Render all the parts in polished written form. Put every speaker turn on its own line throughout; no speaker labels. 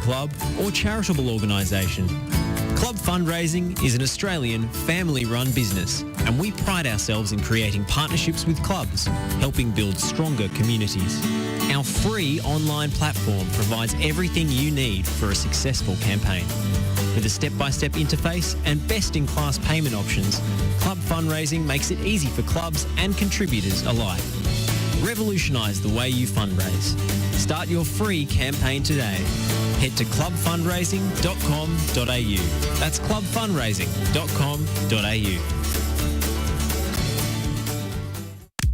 club or charitable organisation. Club Fundraising is an Australian family-run business, and we pride ourselves in creating partnerships with clubs, helping build stronger communities. Our free online platform provides everything you need for a successful campaign. With a step-by-step interface and best-in-class payment options, Club Fundraising makes it easy for clubs and contributors alike. Revolutionise the way you fundraise. Start your free campaign today. Head to clubfundraising.com.au. That's clubfundraising.com.au.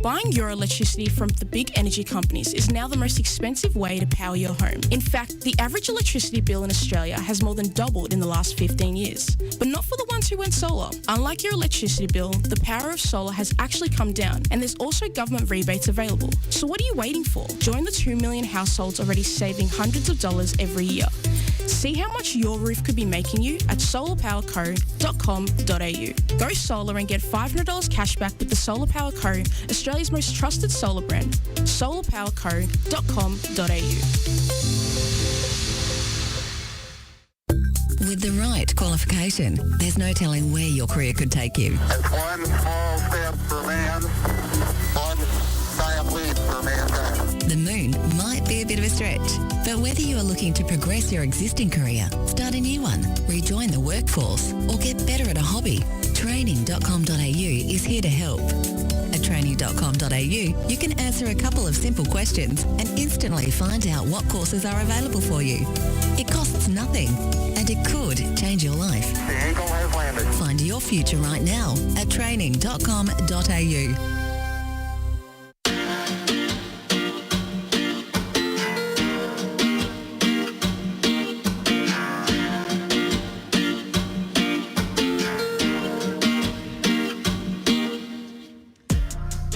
Buying your electricity from the big energy companies is now the most expensive way to power your home. In fact, the average electricity bill in Australia has more than doubled in the last 15 years. But not for the ones who went solar. Unlike your electricity bill, the power of solar has actually come down, and there's also government rebates available. So what are you waiting for? Join the 2 million households already saving hundreds of dollars every year. See how much your roof could be making you at solarpowerco.com.au. Go solar and get $500 cash back with the Solar Power Co, Australia's most trusted solar brand. solarpowerco.com.au.
With the right qualification, there's no telling where your career could take you.
It's one small step for man, one giant leap for mankind.
The moon might be a bit of a stretch, but whether you are looking to progress your existing career, start a new one, rejoin the workforce, or get better at a hobby, training.com.au is here to help. At training.com.au, you can answer a couple of simple questions and instantly find out what courses are available for you. It costs nothing, and it could change your life.
The eagle has landed.
Find your future right now at training.com.au.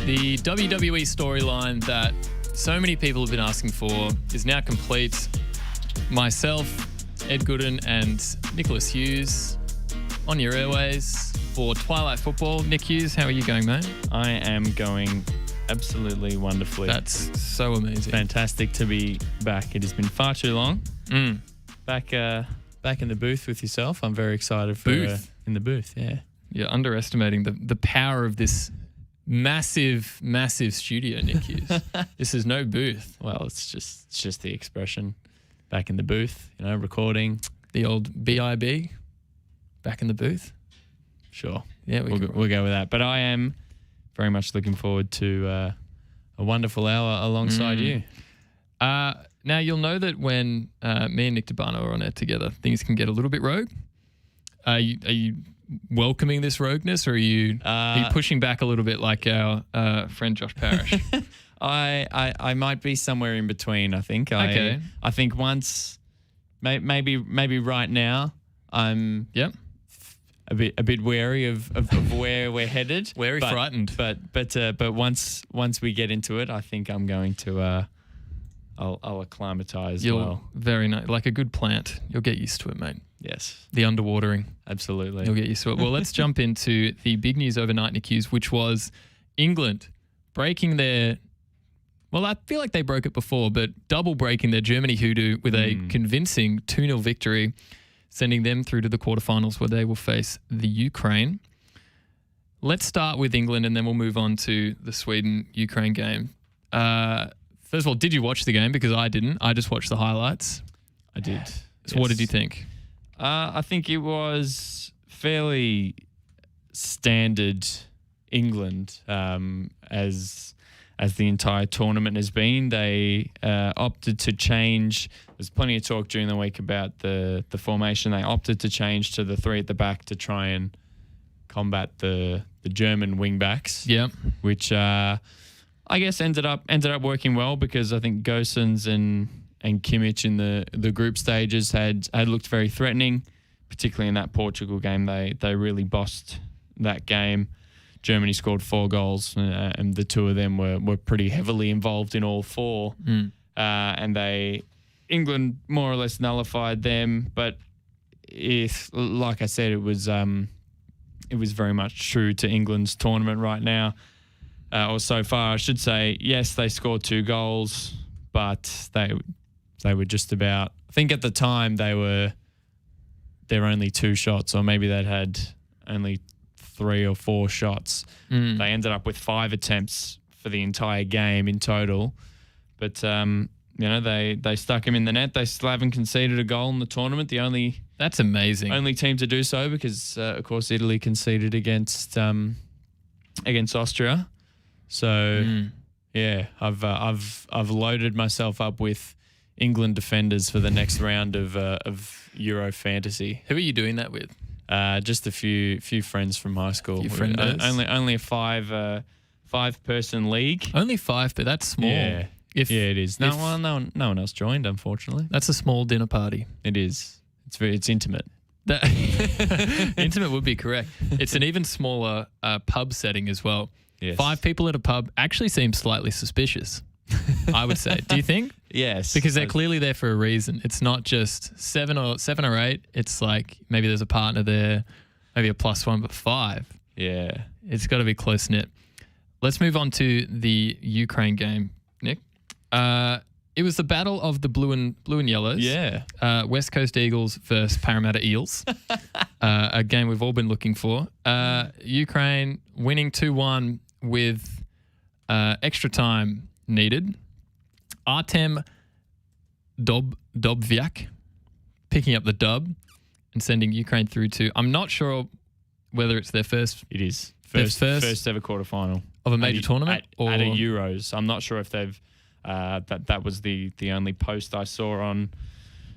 The WWE storyline that so many people have been asking for is now complete. Myself, Ed Gooden, and Nicholas Hughes on your airways for Twilight Football. Nick Hughes, how are you going, mate?
I am going absolutely wonderfully.
That's so amazing.
Fantastic to be back. It has been far too long. Back in the booth with yourself. I'm very excited for in the booth. Yeah,
you're underestimating the power of this massive studio, Nick Hughes. This is no booth.
Well, it's just the expression. Back in the booth, recording.
The old BIB, back in the booth.
Sure.
Yeah,
we'll go with that. But I am very much looking forward to a wonderful hour alongside you.
Now, you'll know that when me and Nick Dabano are on air together, things can get a little bit rogue. Are you welcoming this rogueness, or are you pushing back a little bit like our friend Josh Parrish?
I might be somewhere in between, I think.
Okay.
I think once, maybe right now, I'm a bit wary of where we're headed.
Frightened.
But once we get into it, I think I'm going to I'll acclimatise well.
Very nice. Like a good plant. You'll get used to it, mate.
Yes.
The underwatering.
Absolutely.
You'll get used to it. Well, let's jump into the big news overnight, Nick Hughes, which was England breaking their... Well, I feel like they broke it before, but double breaking their Germany hoodoo with a convincing 2-0 victory, sending them through to the quarterfinals where they will face the Ukraine. Let's start with England and then we'll move on to the Sweden-Ukraine game. First of all, did you watch the game? Because I didn't. I just watched the highlights.
I did.
So what did you think?
I think it was fairly standard England as the entire tournament has been. They opted to change. There's plenty of talk during the week about the formation. They opted to change to the 3 at the back to try and combat the German wing-backs.
Yeah.
Which I guess ended up working well, because I think Gosens and Kimmich in the group stages had looked very threatening, particularly in that Portugal game. They really bossed that game. Germany scored 4 goals, and the 2 of them were pretty heavily involved in all 4. And England more or less nullified them. But like I said, it was very much true to England's tournament right now, or so far, I should say. Yes, they scored 2 goals, but They were just about. I think at the time they were their only 2 shots, or maybe they'd had only 3 or 4 shots. They ended up with 5 attempts for the entire game in total. But, they stuck him in the net. They still haven't conceded a goal in the tournament.
That's amazing.
Only team to do so because, of course, Italy conceded against Austria. So, I've loaded myself up with England defenders for the next round of Euro fantasy.
Who are you doing that with?
Just a few friends from high school. Only a 5-person league.
Only 5, but that's small.
Yeah, it is. No one else joined, unfortunately.
That's a small dinner party.
It is. It's intimate.
Intimate would be correct. It's an even smaller pub setting as well.
Yes.
5 people at a pub actually seems slightly suspicious, I would say. Do you think?
Yes.
Because they're clearly there for a reason. It's not just 7 or 8. It's like maybe there's a partner there, maybe a +1, but 5.
Yeah.
It's got to be close-knit. Let's move on to the Ukraine game, Nick. It was the battle of the blue and yellows.
Yeah.
West Coast Eagles versus Parramatta Eels. A game we've all been looking for. Ukraine winning 2-1 with extra time needed. Artem Dobvyak picking up the dub and sending Ukraine through to, I'm not sure whether it's their first.
It is.
First
ever quarterfinal.
Of a major tournament?
At a Euros. I'm not sure if they've... that was the only post I saw on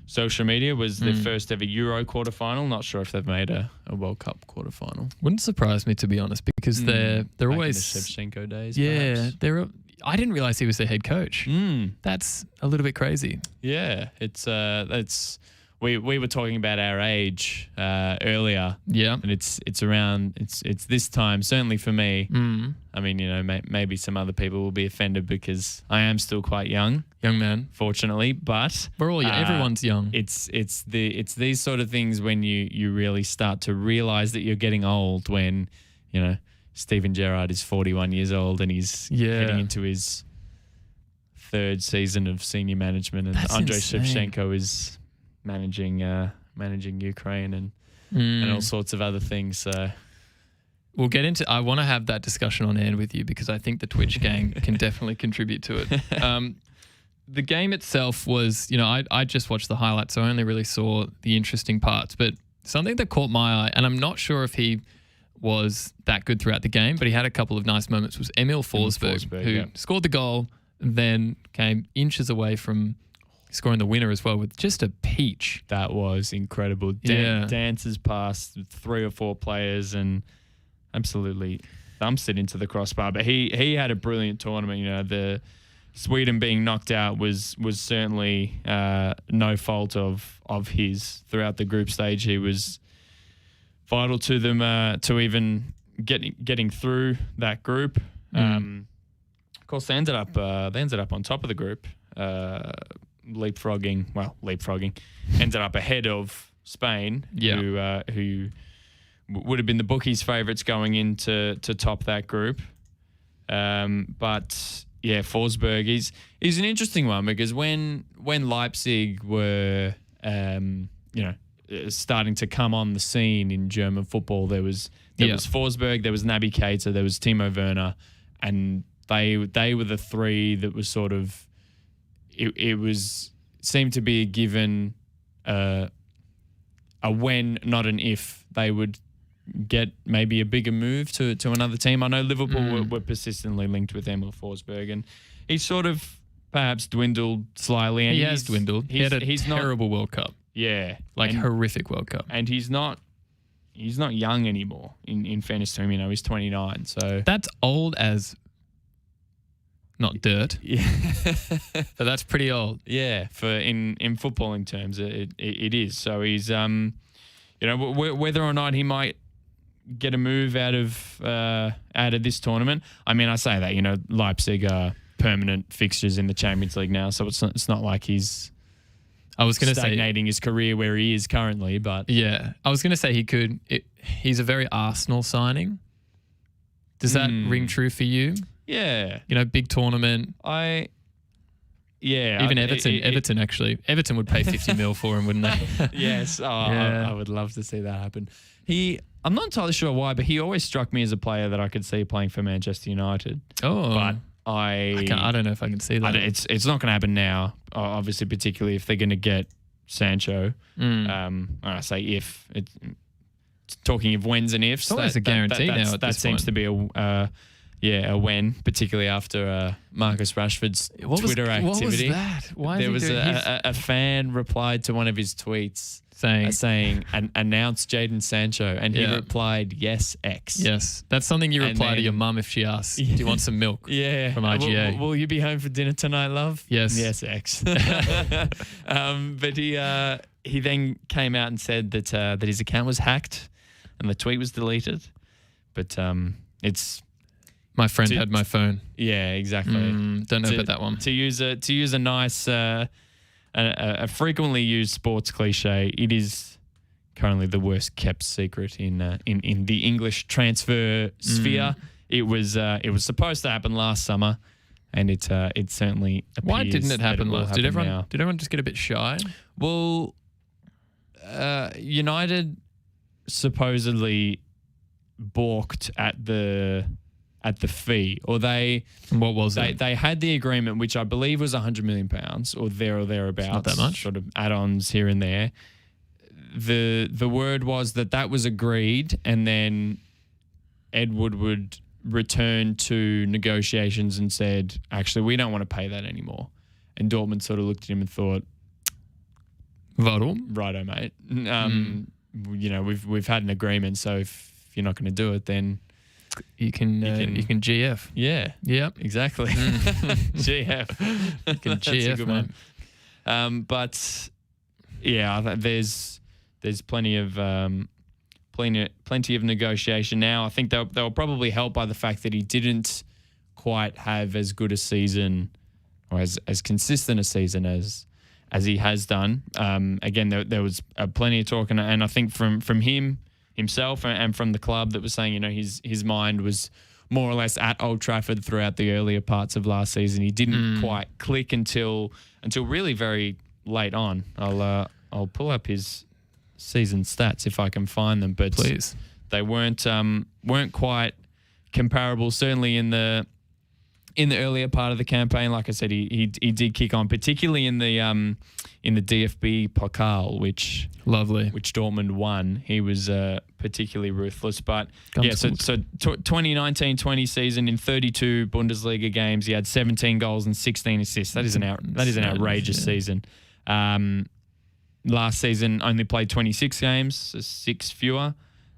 social media was their first ever Euro quarterfinal. Not sure if they've made a World Cup quarterfinal.
Wouldn't surprise me, to be honest, because they're
Back
always...
in the Shevchenko days,
Yeah,
perhaps.
I didn't realize he was their head coach. That's a little bit crazy.
Yeah, it's we were talking about our age earlier.
Yeah,
and it's this time, certainly for me. I mean, maybe some other people will be offended because I am still quite young
man.
Fortunately, but
we're all young. Everyone's young.
It's these sort of things when you really start to realize that you're getting old when Steven Gerrard is 41 years old and he's heading into his 3rd season of senior management, and Andrei Shevchenko is managing Ukraine and all sorts of other things. So
we'll get into. I want to have that discussion on hand with you because I think the Twitch gang can definitely contribute to it. The game itself was, I just watched the highlights, so I only really saw the interesting parts. But something that caught my eye, and I'm not sure if he was that good throughout the game, but he had a couple of nice moments, was Emil Forsberg, who scored the goal, then came inches away from scoring the winner as well with just a peach.
That was incredible. Dances past 3 or 4 players and absolutely thumps it into the crossbar. But he had a brilliant tournament. The Sweden being knocked out was certainly no fault of his. Throughout the group stage, he was vital to them to even getting through that group. Of course, they ended up on top of the group, leapfrogging. Ended up ahead of Spain, who would have been the bookies' favourites going in to top that group. But yeah, Forsberg is an interesting one because when Leipzig were starting to come on the scene in German football, there was Forsberg, there was Naby Keita, there was Timo Werner, and they were the 3 that was sort of seemed to be given a when, not an if, they would get maybe a bigger move to another team. I know Liverpool were persistently linked with Emil Forsberg, and he's sort of perhaps dwindled slightly. And
he has dwindled. He had a terrible World Cup.
Yeah.
Horrific World Cup.
And he's not young anymore, in fairness to him. He's 29. So
that's old as not dirt.
Yeah.
But that's pretty old.
Yeah. For in footballing terms, it is. So he's whether or not he might get a move out of this tournament. I mean, I say that, Leipzig are permanent fixtures in the Champions League now, so it's not like he's stagnating his career where he is currently. But
yeah, I was going to say he's a very Arsenal signing. Does that ring true for you?
Yeah.
Big tournament.
I Yeah.
Even Everton actually. Everton would pay 50 mil for him, wouldn't they?
Yes. Oh,
Yeah.
I would love to see that happen. I'm not entirely sure why, but he always struck me as a player that I could see playing for Manchester United.
Oh.
But
I don't know if I can see that.
It's not going to happen now, obviously, particularly if they're going to get Sancho. I say if. It's talking of whens and ifs.
It's always a guarantee now at
that
this
seems
point.
to be a when, particularly after Marcus Rashford's Twitter activity.
What was that? Why
There
is
was
he doing
a fan replied to one of his tweets saying announce Jadon Sancho, and he replied, yes, X.
Yes. That's something you
And
reply to
then-
your mum if she asks, do you want some milk?
Yeah.
From IGA.
Will you be home for dinner tonight, love?
Yes.
Yes, X. But he then came out and said that his account was hacked and the tweet was deleted. But it's
My friend had my phone.
yeah, exactly.
Don't know about that one.
To use a nice a frequently used sports cliche, it is currently the worst kept secret in the English transfer sphere. It was supposed to happen last summer, and it certainly appears
Why didn't it
that
happen
will
last? Did
happen
everyone
now.
just get a bit shy?
Well, United supposedly balked at the fee, or
What was it?
they had the agreement, which I believe was £100 million or thereabouts.
not that much.
Sort of add-ons here and there. The word was that was agreed, and then Ed Woodward returned to negotiations and said, actually, we don't want to pay that anymore. And Dortmund sort of looked at him and thought,
Warum?
righto, mate. We've had an agreement, so if you're not going to do it, then
You can GF.
yeah,
Yep.
exactly. GF.
You can
That's a
GF,
good
man.
one. But yeah, there's plenty of negotiation now. I think they were probably helped by the fact that he didn't quite have as good a season, or as consistent a season as he has done. Again, there was plenty of talk, and I think from himself and from the club that was saying, his mind was more or less at Old Trafford throughout the earlier parts of last season. He didn't quite click until really very late on. I'll pull up his season stats if I can find them, but
Please.
they weren't quite comparable. Certainly in the earlier part of the campaign, like I said, he did kick on, particularly in the DFB Pokal, which Dortmund won. He was particularly ruthless. But so 2019-20 season, in 32 Bundesliga games, he had 17 goals and 16 assists. That is an outrageous season. Last season only played 26 games, so 6 fewer,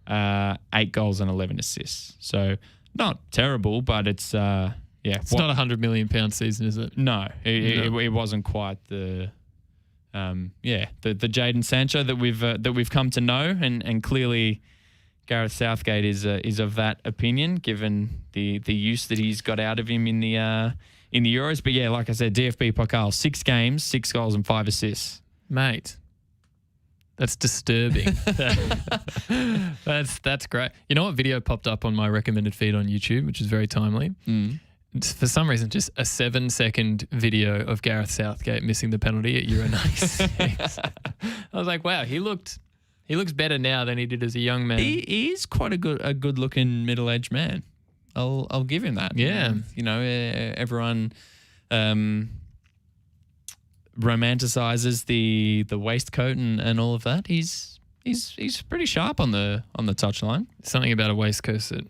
8 goals and 11 assists. So not terrible, but it's
It's not £100 million season, is it?
No, it wasn't quite the Jadon Sancho that we've come to know, and clearly Gareth Southgate is of that opinion, given the use that he's got out of him in the Euros. But yeah, like I said, DFB Pokal, 6 games, 6 goals and 5 assists.
Mate, that's disturbing. That's great. You know what video popped up on my recommended feed on YouTube, which is very timely? It's, for some reason, just a 7-second video of Gareth Southgate missing the penalty at Euro 96. I was like, wow, he looks better now than he did as a young man.
He is quite a good looking middle-aged man. I'll give him that.
Yeah.
Everyone romanticizes the waistcoat and all of that. He's pretty sharp on the touchline.
Something about a waistcoat that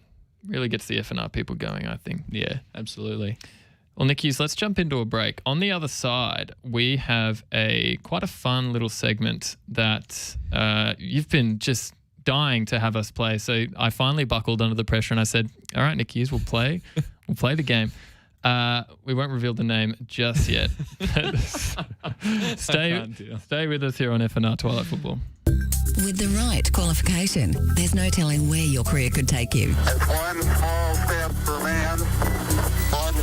really gets the F&R people going, I think.
Yeah, absolutely.
Well, Nick Hughes, let's jump into a break. On the other side, we have quite a fun little segment that you've been just dying to have us play. So I finally buckled under the pressure and I said, all right, Nick Hughes, we'll play the game. We won't reveal the name just yet. Stay with us here on F&R Twilight Football.
With the right qualification, there's no telling where your career could take you.
It's one small step for man, one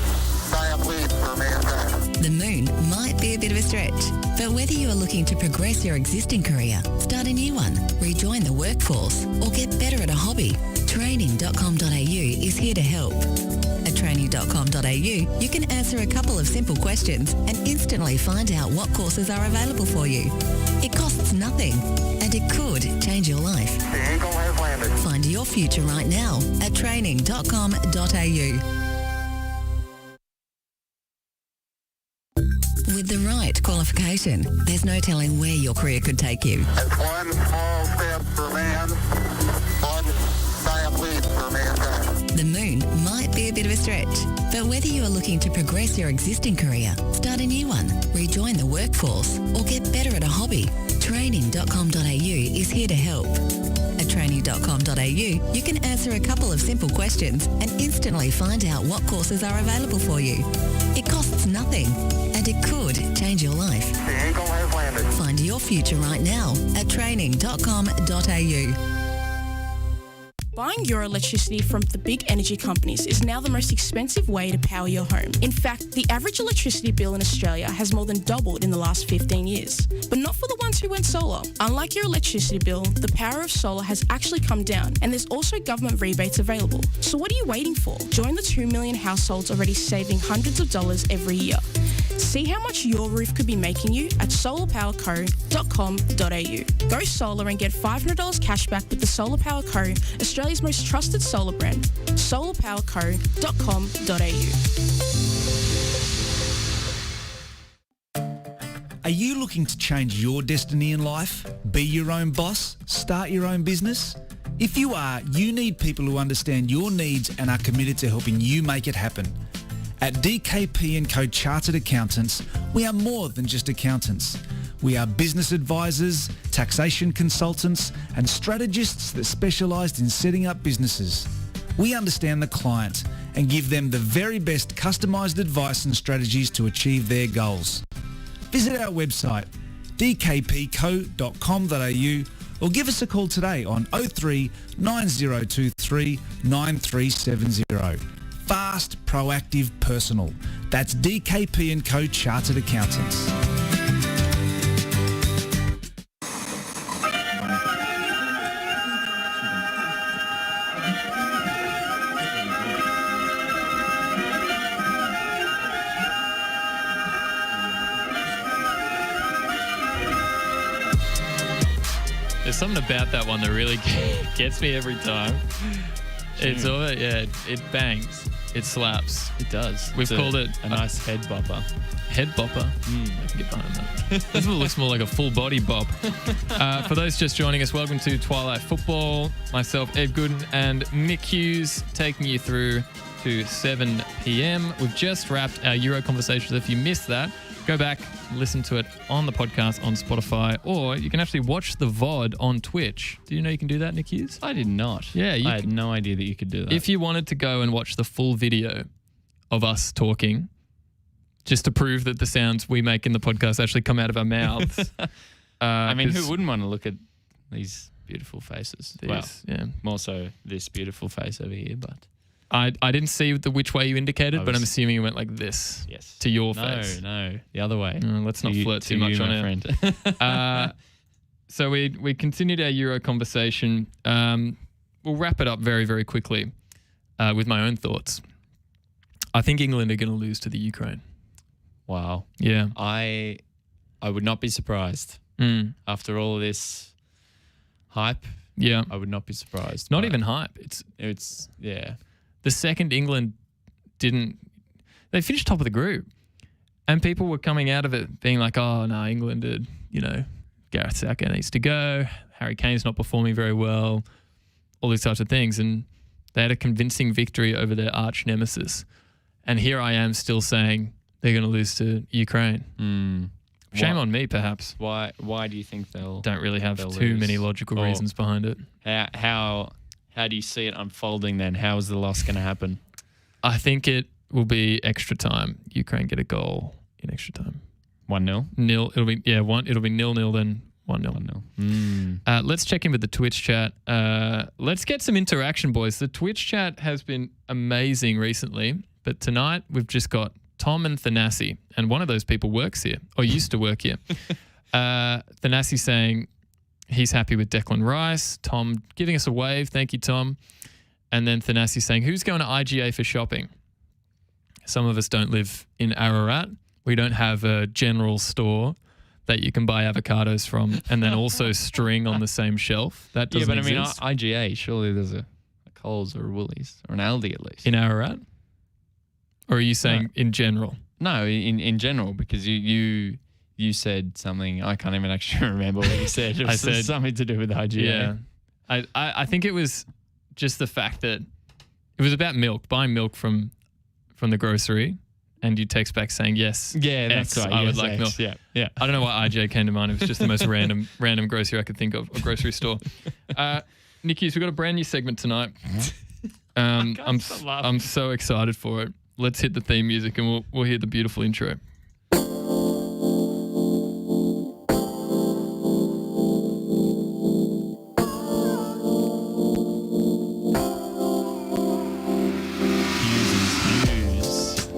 giant leap for mankind.
The moon might be a bit of a stretch, but whether you are looking to progress your existing career, start a new one, rejoin the workforce, or get better at a hobby, training.com.au is here to help. A training.com.au, you can answer a couple of simple questions and instantly find out what courses are available for you. It costs nothing, and it could change your life.
The Eagle has landed.
Find your future right now at training.com.au. With the right qualification, there's no telling where your career could take you.
It's one small step for man, one giant leap for mankind.
The moon might be a bit of a stretch, but whether you are looking to progress your existing career, start a new one, rejoin the workforce, or get better at a hobby, training.com.au is here to help. At training.com.au, you can answer a couple of simple questions and instantly find out what courses are available for you. It costs nothing, and it could change your life.
The Eagle has landed.
Find your future right now at training.com.au.
Buying your electricity from the big energy companies is now the most expensive way to power your home. In fact, the average electricity bill in Australia has more than doubled in the last 15 years. But not for the ones who went solar. Unlike your electricity bill, the power of solar has actually come down, and there's also government rebates available. So what are you waiting for? Join the 2 million households already saving hundreds of dollars every year. See how much your roof could be making you at solarpowerco.com.au. Go solar and get $500 cash back with the Solar Power Co, Australia's most trusted solar brand. solarpowerco.com.au.
Are you looking to change your destiny in life? Be your own boss? Start your own business? If you are, you need people who understand your needs and are committed to helping you make it happen. At DKP & Co Chartered Accountants, we are more than just accountants. We are business advisors, taxation consultants, and strategists that specialise in setting up businesses. We understand the client and give them the very best customised advice and strategies to achieve their goals. Visit our website, dkpco.com.au, or give us a call today on 03 9023 9370. Fast, proactive, personal. That's DKP & Co Chartered Accountants.
There's something about that one that really gets me every time. It's all, yeah, it bangs. It slaps.
It does.
We've called it
a nice head bopper.
Head bopper. I can get behind that. This one looks more like a full body bop. For those just joining us, welcome to Twilight Football. Myself, Ed Gooden, and Mick Hughes taking you through to 7 p.m. We've just wrapped our Euro conversations. If you missed that, go back, listen to it on the podcast on Spotify, or you can actually watch the VOD on Twitch. Do you know you can do that, Nick Hughes?
I did not.
Yeah,
I had no idea that you could do that.
If you wanted to go and watch the full video of us talking, just to prove that the sounds we make in the podcast actually come out of our mouths.
I mean, who wouldn't want to look at these beautiful faces? Well,
yeah.
more so this beautiful face over here, but...
I didn't see which way you indicated, but I'm assuming you went like this to your face.
No, the other way.
Let's not flirt too much on it.
Friend.
So we continued our Euro conversation. We'll wrap it up very, very quickly with my own thoughts. I think England are going to lose to the Ukraine.
Wow.
Yeah.
I would not be surprised. After all of this hype,
yeah,
I would not be surprised.
Not even hype.
It's yeah.
The second England they finished top of the group, and people were coming out of it being like, oh, no, England did, Gareth Southgate needs to go. Harry Kane's not performing very well, all these types of things. And they had a convincing victory over their arch nemesis. And here I am still saying they're going to lose to Ukraine. Shame on me, perhaps.
Why do you think they'll...
Don't really have too many logical reasons behind it.
How do you see it unfolding then? How is the loss going to happen?
I think it will be extra time. Ukraine get a goal in extra time.
1-0?
Nil. It'll be 0-0 then 1-0.
1-0.
Let's check in with the Twitch chat. Let's get some interaction, boys. The Twitch chat has been amazing recently, but tonight we've just got Tom and Thanasi, and one of those people works here or used to work here. Thanasi saying he's happy with Declan Rice. Tom giving us a wave. Thank you, Tom. And then Thanasi saying, who's going to IGA for shopping? some of us don't live in Ararat. We don't have a general store that you can buy avocados from and then also string on the same shelf. That doesn't exist.
I mean, IGA, surely there's a Coles or a Woolies or an Aldi at least.
In Ararat? Or are you saying in general?
No, in general, because you said something. I can't even actually remember what you said. It was
I said
something to do with IGA.
Yeah. I think it was just the fact that it was about milk, buying milk from the grocery. And you text back saying, yes,
yeah, that's
X,
right.
I
yes,
would like
X.
milk.
Yeah.
I don't know why IJ came to mind. It was just the most random grocery I could think of, a grocery store. Nick Hughes, we've got a brand new segment tonight. I'm so excited for it. Let's hit the theme music and we'll hear the beautiful intro.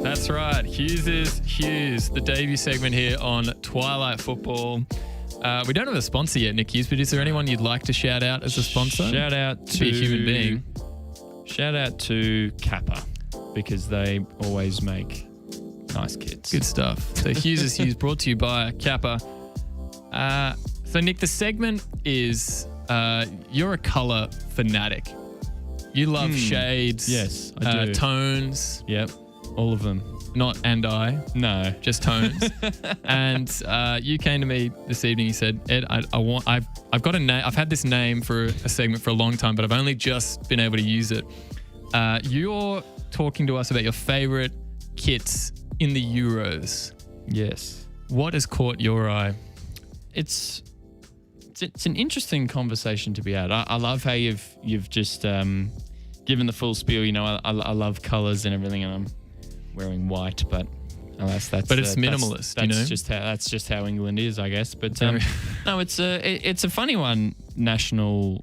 That's right. Hughes, the debut segment here on Twilight Football. We don't have a sponsor yet, Nick Hughes, but is there anyone you'd like to shout out as a sponsor?
Shout out to
be a human being.
Shout out to Kappa, because they always make nice kits.
Good stuff. So Hughes brought to you by Kappa. So Nick, the segment is you're a colour fanatic. You love shades.
Yes, I do.
Tones.
Yep, all of them.
Not and I.
No.
Just tones. And you came to me this evening. You said, Ed, I've got a name. I've had this name for a segment for a long time, but I've only just been able to use it. You're talking to us about your favourite kits in the Euros.
Yes.
What has caught your eye?
It's an interesting conversation to be had. I love how you've just given the full spiel. You know, I love colours and everything, and I'm wearing white, but alas, it's minimalist. That's just how England is, I guess. But no, it's a funny one. National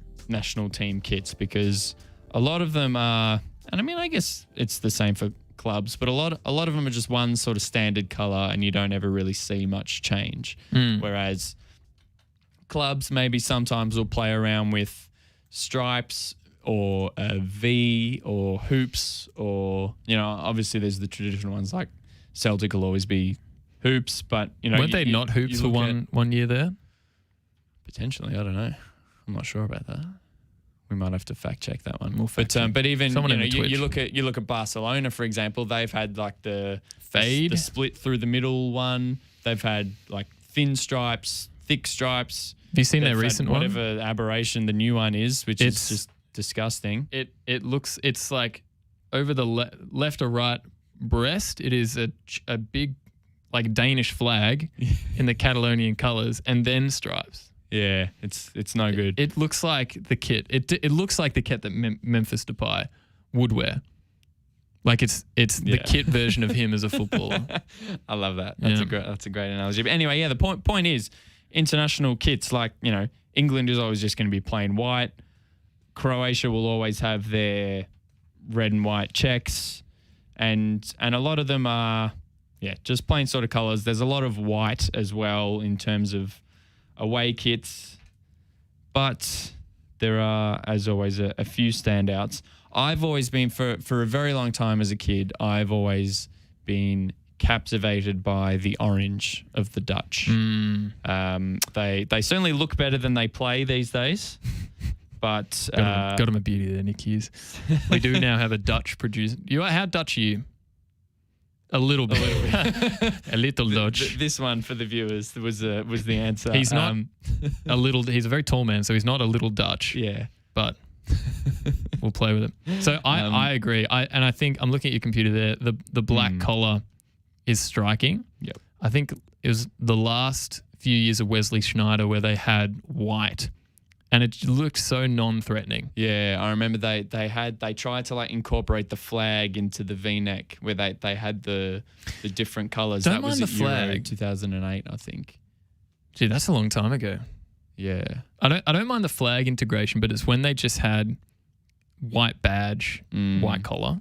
team kits, because a lot of them are, and I mean, I guess it's the same for clubs, but a lot of them are just one sort of standard color, and you don't ever really see much change. Whereas clubs maybe sometimes will play around with stripes or a V or hoops, or, you know, obviously there's the traditional ones like Celtic will always be hoops, but, you know,
weren't they not hoops for one year there?
Potentially, I don't know. I'm not sure about that. We might have to fact check that one. But even you look at Barcelona, for example, they've had like the
fade,
the split through the middle one. They've had like thin stripes, thick stripes.
Have you seen their recent one?
Whatever aberration the new one is, which is just disgusting.
It's like over the left or right breast. It is a big like Danish flag in the Catalonian colours, and then stripes.
Yeah, it's no good.
It looks like the kit. It looks like the kit that Memphis Depay would wear. Like it's the kit version of him as a footballer.
I love that. That's a great analogy. But anyway, yeah, the point is, international kits, like, you know, England is always just going to be plain white. Croatia will always have their red and white checks, and a lot of them are just plain sort of colours. There's a lot of white as well in terms of away kits, but there are, as always, a few standouts. I've always been, for a very long time as a kid, I've always been captivated by the orange of the Dutch. They certainly look better than they play these days. But
got him a beauty there, Nick Hughes. We do now have a Dutch producer. How Dutch are you? A little bit. A little Dutch.
This one for the viewers was the answer.
He's not a little. He's a very tall man, so he's not a little Dutch.
Yeah,
but we'll play with it. So I agree. I think I'm looking at your computer there. The black collar is striking.
Yep.
I think it was the last few years of Wesley Sneijder where they had white. And it looked so non-threatening.
Yeah, I remember they tried to like incorporate the flag into the V-neck, where they had the different colours.
Don't mind the flag.
Euro 2008, I think.
Gee, that's a long time ago.
Yeah.
I don't mind the flag integration, but it's when they just had white badge, white collar.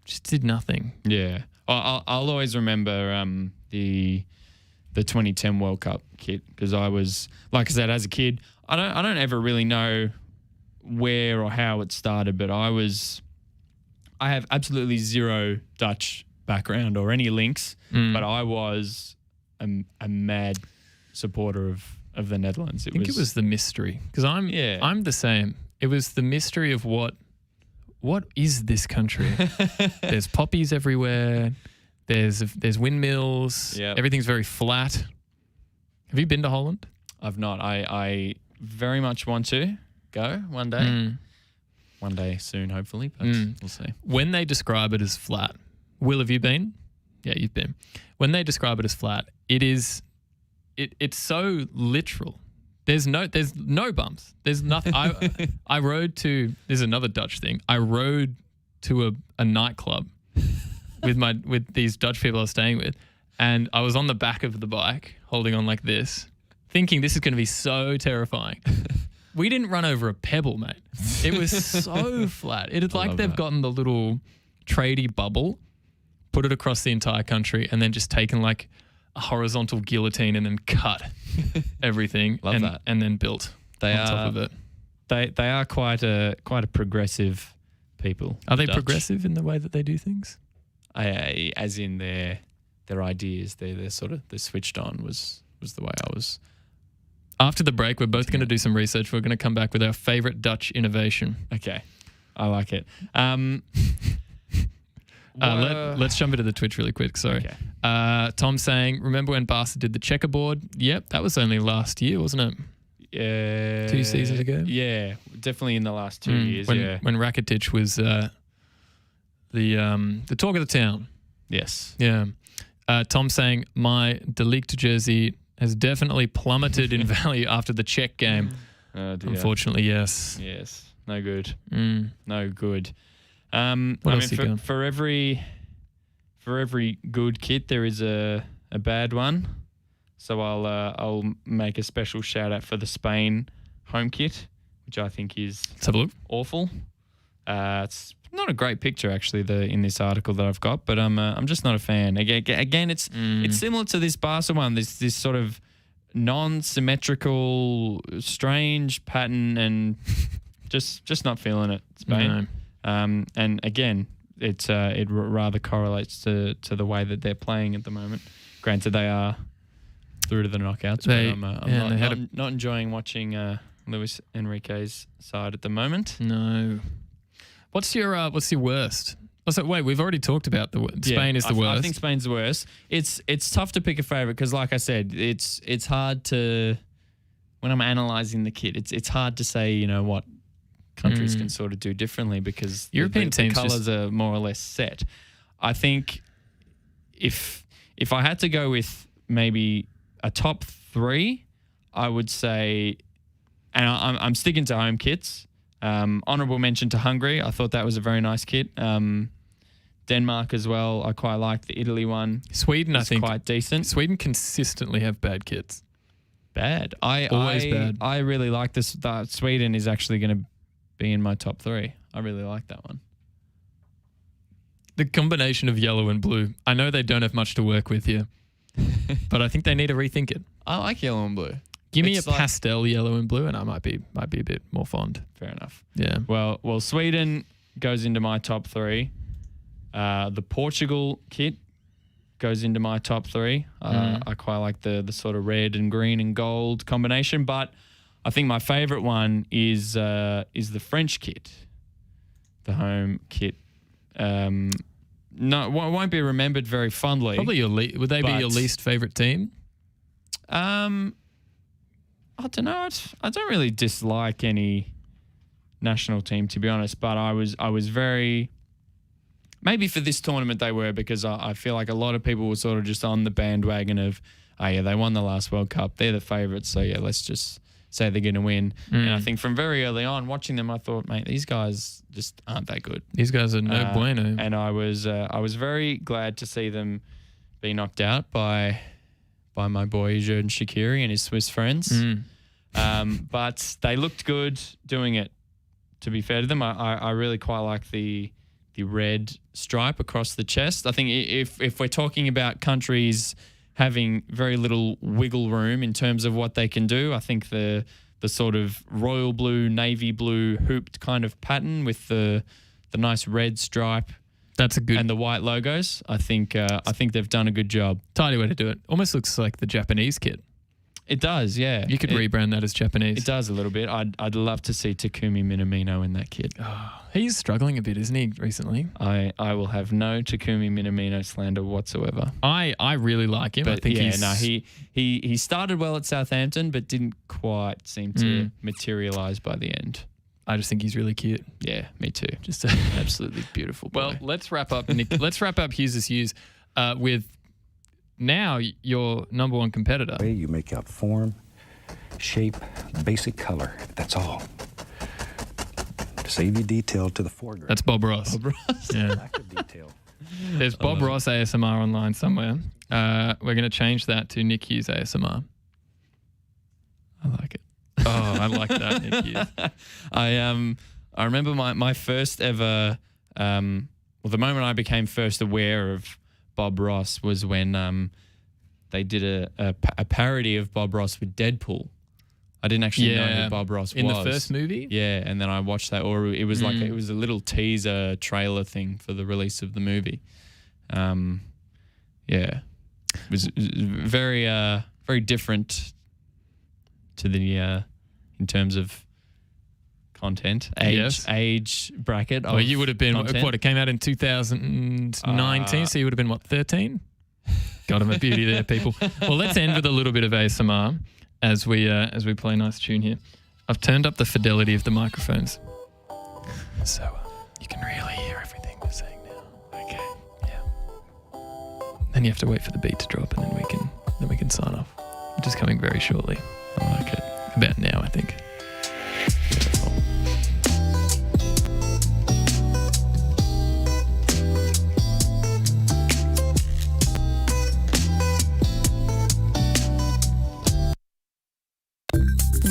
Just did nothing.
Yeah. I'll always remember the 2010 World Cup kit, because I was, like I said, as a kid, I don't ever really know where or how it started, but I have absolutely zero Dutch background or any links, but I was a mad supporter of the Netherlands.
I think it was the mystery, because I'm the same. It was the mystery of what is this country? There's poppies everywhere. There's windmills.
Yep.
Everything's very flat. Have you been to Holland?
I've not. I very much want to go one day. One day soon, hopefully, but we'll see.
When they describe it as flat, Will, have you been? Yeah, you've been. When they describe it as flat, it's so literal. There's no bumps. There's nothing. I rode to. This is another Dutch thing. I rode to a nightclub with these Dutch people I was staying with, and I was on the back of the bike holding on like this, thinking this is going to be so terrifying. We didn't run over a pebble, mate. It was so flat. It's like they've gotten the little tradie bubble, put it across the entire country, and then just taken like a horizontal guillotine and then cut everything. And then built on top of it.
They are quite a progressive people.
Are they
Dutch.
progressive in the way that they do things?
As in their ideas, they're switched on was the way I was.
After the break, we're both going to do some research. We're going to come back with our favourite Dutch innovation.
Okay. I like it.
Let's jump into the Twitch really quick. Sorry.
Okay.
Tom saying, remember when Barca did the checkerboard? Yep, that was only last year, wasn't it? 2 seasons ago?
Yeah, definitely in the last 2 years.
When Rakitic was the talk of the town.
Yes.
Yeah. Tom saying, my De Ligt jersey has definitely plummeted in value after the Czech game.
Oh dear.
Unfortunately, yes.
Yes. No good. No good.
What else you got?
For every good kit, there is a bad one. So I'll make a special shout out for the Spain home kit, which I think is
Let's have a look.
Awful. It's not a great picture actually in this article that I've got, but I'm just not a fan. Again, it's similar to this Barca one. This sort of non-symmetrical, strange pattern, and just not feeling it. Spain.
No.
And again, it rather correlates to the way that they're playing at the moment. Granted, they are through to the knockouts, but I'm not enjoying watching Luis Enrique's side at the moment.
No. What's your worst? Wait, we've already talked about Spain is the worst.
I think Spain's the worst. It's tough to pick a favourite because, like I said, it's hard to, when I'm analysing the kit, it's hard to say what countries can sort of do differently because
European teams
the colours are more or less set. I think if I had to go with maybe a top 3, I would say, and I'm sticking to home kits. Honourable mention to Hungary. I thought that was a very nice kit. Denmark as well. I quite like the Italy one.
Sweden, I think,
quite decent.
Sweden consistently have bad kits.
Bad.
Always bad.
I really like this. Sweden is actually going to be in my top 3. I really like that one.
The combination of yellow and blue. I know they don't have much to work with here, but I think they need to rethink it.
I like yellow and blue.
Give me a pastel yellow and blue, and I might be a bit more fond.
Fair enough.
Yeah.
Well, Sweden goes into my top 3. The Portugal kit goes into my top 3. I quite like the sort of red and green and gold combination, but I think my favourite one is the French kit, the home kit. No, won't be remembered very fondly.
Probably would they be your least favourite team?
I don't know. I don't really dislike any national team, to be honest, but I was very, maybe for this tournament they were, because I feel like a lot of people were sort of just on the bandwagon of, they won the last World Cup, they're the favourites, so let's just say they're going to win. And I think from very early on, watching them, I thought, mate, these guys just aren't that good.
These guys are no bueno.
And I was very glad to see them be knocked out by my boy Xherdan Shaqiri and his Swiss friends. But they looked good doing it, to be fair to them. I really quite like the red stripe across the chest. I think if we're talking about countries having very little wiggle room in terms of what they can do, I think the sort of royal blue, navy blue hooped kind of pattern with the nice red stripe
That's a good
and the white logos. I think they've done a good job.
tidy way to do it. Almost looks like the Japanese kit.
It does, yeah.
You could rebrand that as Japanese.
It does a little bit. I'd love to see Takumi Minamino in that kit.
He's struggling a bit, isn't he, recently?
I will have no Takumi Minamino slander whatsoever.
I really like him.
But
I think
he started well at Southampton, but didn't quite seem to materialise by the end.
I just think he's really cute.
Yeah, me too.
Just
Absolutely beautiful boy.
Well, let's wrap up, Nick. Let's wrap up Hughes' with now your number one competitor.
You make out form, shape, basic color. That's all. To save you detail to the foreground.
That's Bob Ross. Yeah.
Lack of detail.
There's Bob Ross ASMR online somewhere. We're going to change that to Nick Hughes ASMR. I like it. Oh, I like that, Nick Hughes.
I remember my first ever, the moment I became first aware of Bob Ross was when they did a parody of Bob Ross with Deadpool. I didn't actually know who Bob Ross was.
In the first movie?
Yeah, and then I watched that, or it was like it was a little teaser trailer thing for the release of the movie. It was very very different to the in terms of content, age bracket.
Well, you would have been
content.
what? It came out in 2019, so you would have been what, 13? Got him a beauty there, people. Well, let's end with a little bit of ASMR as we play a nice tune here. I've turned up the fidelity of the microphones, so you can really hear everything we're saying now. Okay, yeah. Then you have to wait for the beat to drop, and then we can sign off, which is coming very shortly. I like it. About now, I think. Beautiful.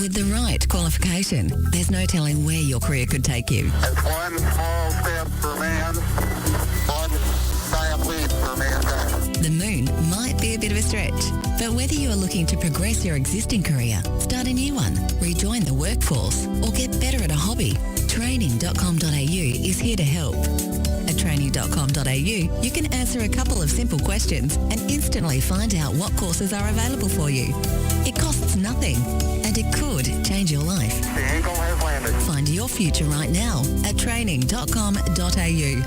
With the right qualification, there's no telling where your career could take you.
It's one small step for man, one giant leap for mankind.
The moon might be a bit of a stretch, but whether you are looking to progress your existing career, start a new one, rejoin the workforce, or get better at a hobby, training.com.au is here to help. At training.com.au, you can answer a couple of simple questions and instantly find out what courses are available for you. It costs nothing, and it could change your life.
The eagle has landed.
Find your future right now at training.com.au.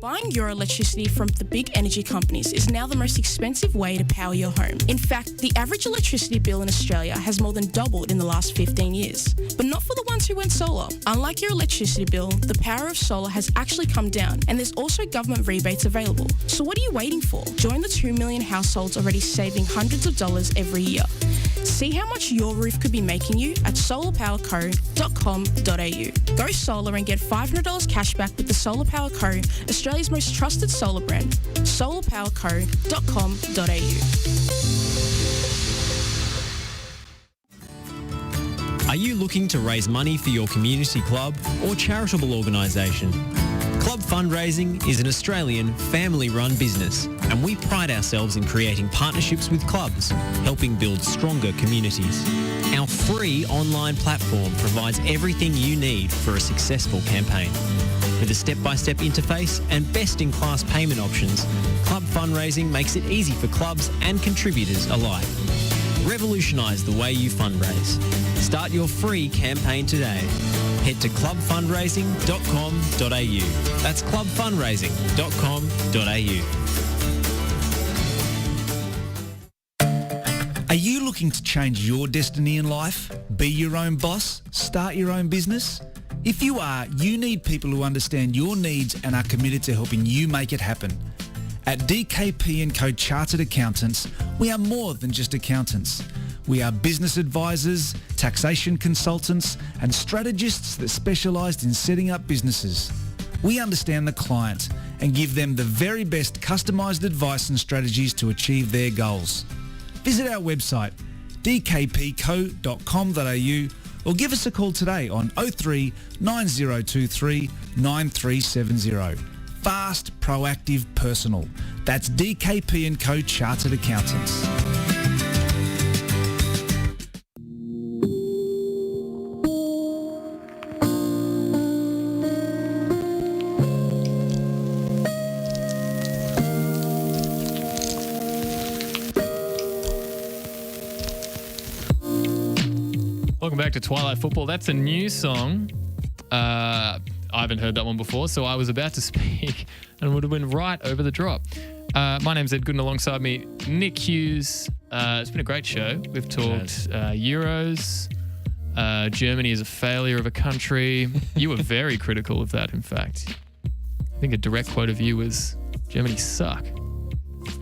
Buying your electricity from the big energy companies is now the most expensive way to power your home. In fact, the average electricity bill in Australia has more than doubled in the last 15 years. But not for the ones who went solar. Unlike your electricity bill, the power of solar has actually come down, and there's also government rebates available. So what are you waiting for? Join the 2 million households already saving hundreds of dollars every year. See how much your roof could be making you at solarpowerco.com.au. Go solar and get $500 cash back with the Solar Power Co., Australia's most trusted solar brand. solarpowerco.com.au.
Are you looking to raise money for your community club or charitable organisation? Club fundraising is an Australian family-run business, and we pride ourselves in creating partnerships with clubs, helping build stronger communities. Our free online platform provides everything you need for a successful campaign. With a step-by-step interface and best-in-class payment options, club fundraising makes it easy for clubs and contributors alike. Revolutionise the way you fundraise. Start your free campaign today. Head to clubfundraising.com.au. That's clubfundraising.com.au.
Are you looking to change your destiny in life? Be your own boss? Start your own business? If you are, you need people who understand your needs and are committed to helping you make it happen. At DKP & Co Chartered Accountants, we are more than just accountants. We are business advisors, taxation consultants, and strategists that specialise in setting up businesses. We understand the client and give them the very best customised advice and strategies to achieve their goals. Visit our website, dkpco.com.au, or give us a call today on 03 9023 9370. Fast, proactive, personal. That's DKP & Co Chartered Accountants.
Welcome back to Twilight Football. That's a new song. I haven't heard that one before, so I was about to speak and would have been right over the drop. My name's Ed Gooden, alongside me, Nick Hughes. It's been a great show. We've talked Euros. Germany is a failure of a country. You were very critical of that, in fact. I think a direct quote of you was, Germany suck.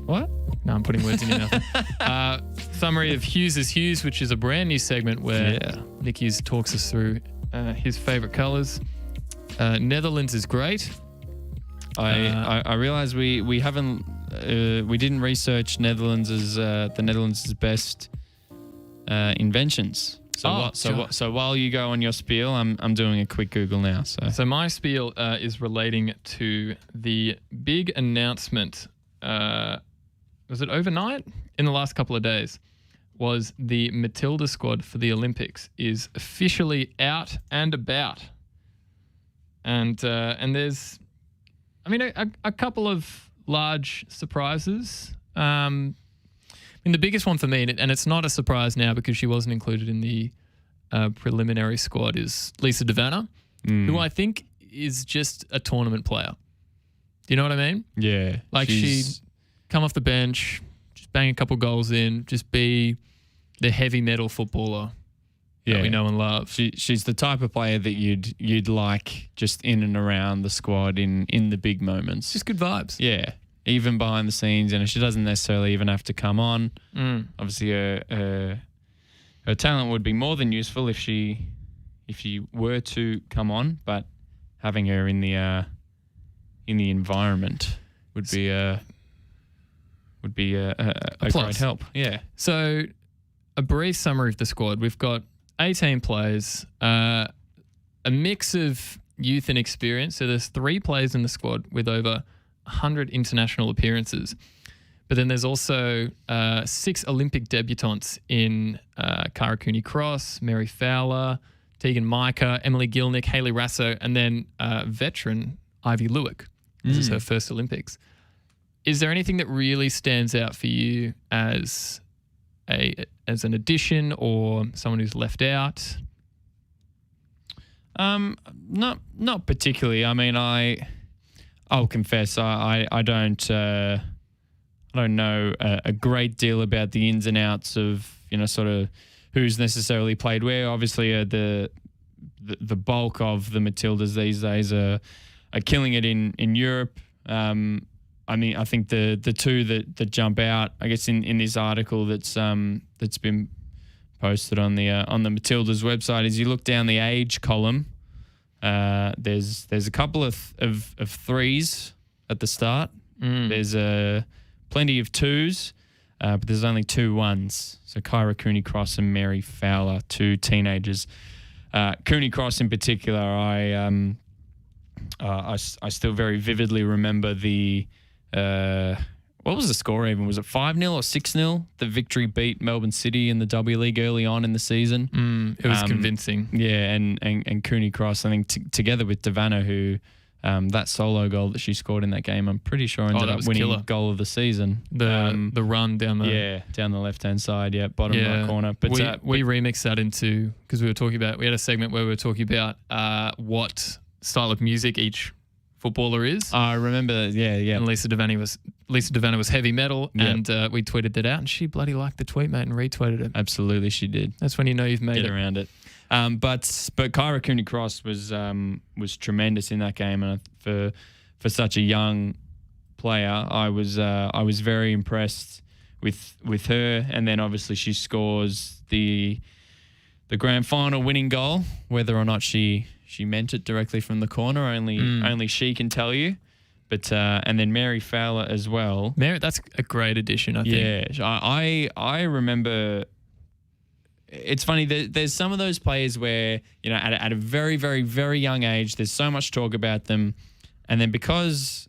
What? No, I'm putting words in your mouth. Summary of Hughes is Hughes, which is a brand new segment where Nick Hughes talks us through his favourite colours. Netherlands is great.
I realize we haven't we didn't research the Netherlands' best inventions. So while you go on your spiel, I'm doing a quick Google now.
So my spiel is relating to the big announcement. Was it overnight? In the last couple of days, was the Matilda squad for the Olympics is officially out and about. And there's, a couple of large surprises. The biggest one for me, and it's not a surprise now because she wasn't included in the preliminary squad, is Lisa Devanna, who I think is just a tournament player. Do you know what I mean?
Yeah.
Like she'd come off the bench, just bang a couple goals in, just be the heavy metal footballer that we know and love.
She's the type of player that you'd like just in and around the squad in the big moments.
Just good vibes.
Yeah. Even behind the scenes, and she doesn't necessarily even have to come on. Obviously, her talent would be more than useful if she were to come on, but having her in the environment would be a great help. Yeah.
So, a brief summary of the squad. We've got 18 players, a mix of youth and experience. So there's 3 players in the squad with over 100 international appearances. But then there's also 6 Olympic debutantes in Cara Cooney-Cross, Mary Fowler, Tegan Micah, Emily Gilnick, Hayley Rasso, and then veteran Ivy Lewick. This is her first Olympics. Is there anything that really stands out for you as an addition or someone who's left out?
Not particularly. I'll confess I don't know a great deal about the ins and outs of sort of who's necessarily played where. Obviously, the bulk of the Matildas these days are killing it in Europe. I think the two that jump out, I guess, in this article that's been posted on the Matildas website, is you look down the age column. There's a couple of threes at the start. There's plenty of twos, but there's only 2 ones. So Cara Cooney-Cross and Mary Fowler, 2 teenagers. Cooney-Cross in particular, I still very vividly remember the what was the score even? Was it 5-0 or 6-0? The victory beat Melbourne City in the W League early on in the season.
It was convincing.
Yeah, and Cooney-Cross, I think together with Devanna, who that solo goal that she scored in that game, I'm pretty sure ended up winning
killer.
Goal of the season.
The run down the
down the left-hand side, bottom right corner. But
we remixed that into, because we had a segment where we were talking about what style of music each footballer is.
I remember that, yeah.
And Lisa Devanna was heavy metal, and we tweeted that out, and she bloody liked the tweet, mate, and retweeted it.
Absolutely, she did.
That's when you know you've made
it around it. But Cara Cooney-Cross was tremendous in that game, and for such a young player, I was very impressed with her. And then obviously she scores the grand final winning goal, whether or not she meant it directly from the corner, only she can tell you. But and then Mary Fowler as well.
Mary, that's a great addition, I think.
Yeah, I remember. It's funny. There's some of those players where at a very, very, very young age, there's so much talk about them, and then because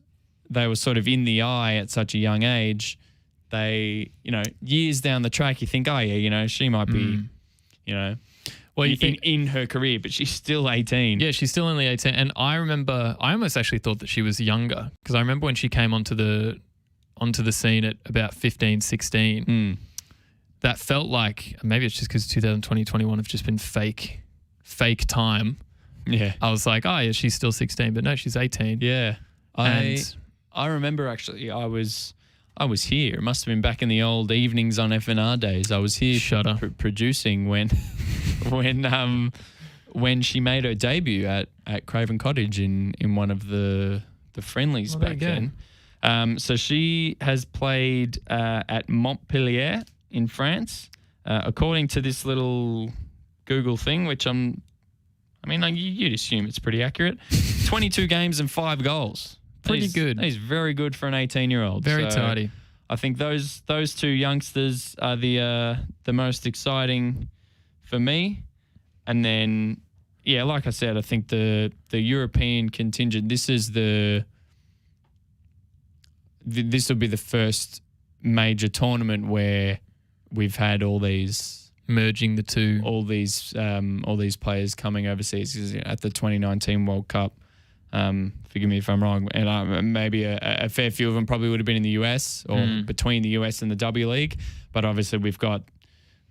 they were sort of in the eye at such a young age, they years down the track, you think, she might be, well, you think in her career, but she's still 18.
Yeah, she's still only 18. And I remember, I almost actually thought that she was younger, because I remember when she came onto the scene at about 15, 16. that felt like, maybe it's just because 2020, 21 have just been fake time.
Yeah.
I was like, oh yeah, she's still 16, but no, she's 18.
Yeah.
And
I remember actually I was here. It must have been back in the old evenings on FNR days. I was here producing when she made her debut at Craven Cottage in one of the friendlies back then. So she has played at Montpellier in France, according to this little Google thing, which you'd assume it's pretty accurate. 22 games and 5 goals.
Pretty good.
He's very good for an 18-year-old.
Very tidy.
I think those two youngsters are the most exciting for me. And then, yeah, like I said, I think the European contingent. This will be the first major tournament where we've had all these
merging the two,
all these players coming overseas. At the 2019 World Cup, forgive me if I'm wrong, and maybe a fair few of them probably would have been in the US or between the US and the W League. But obviously we've got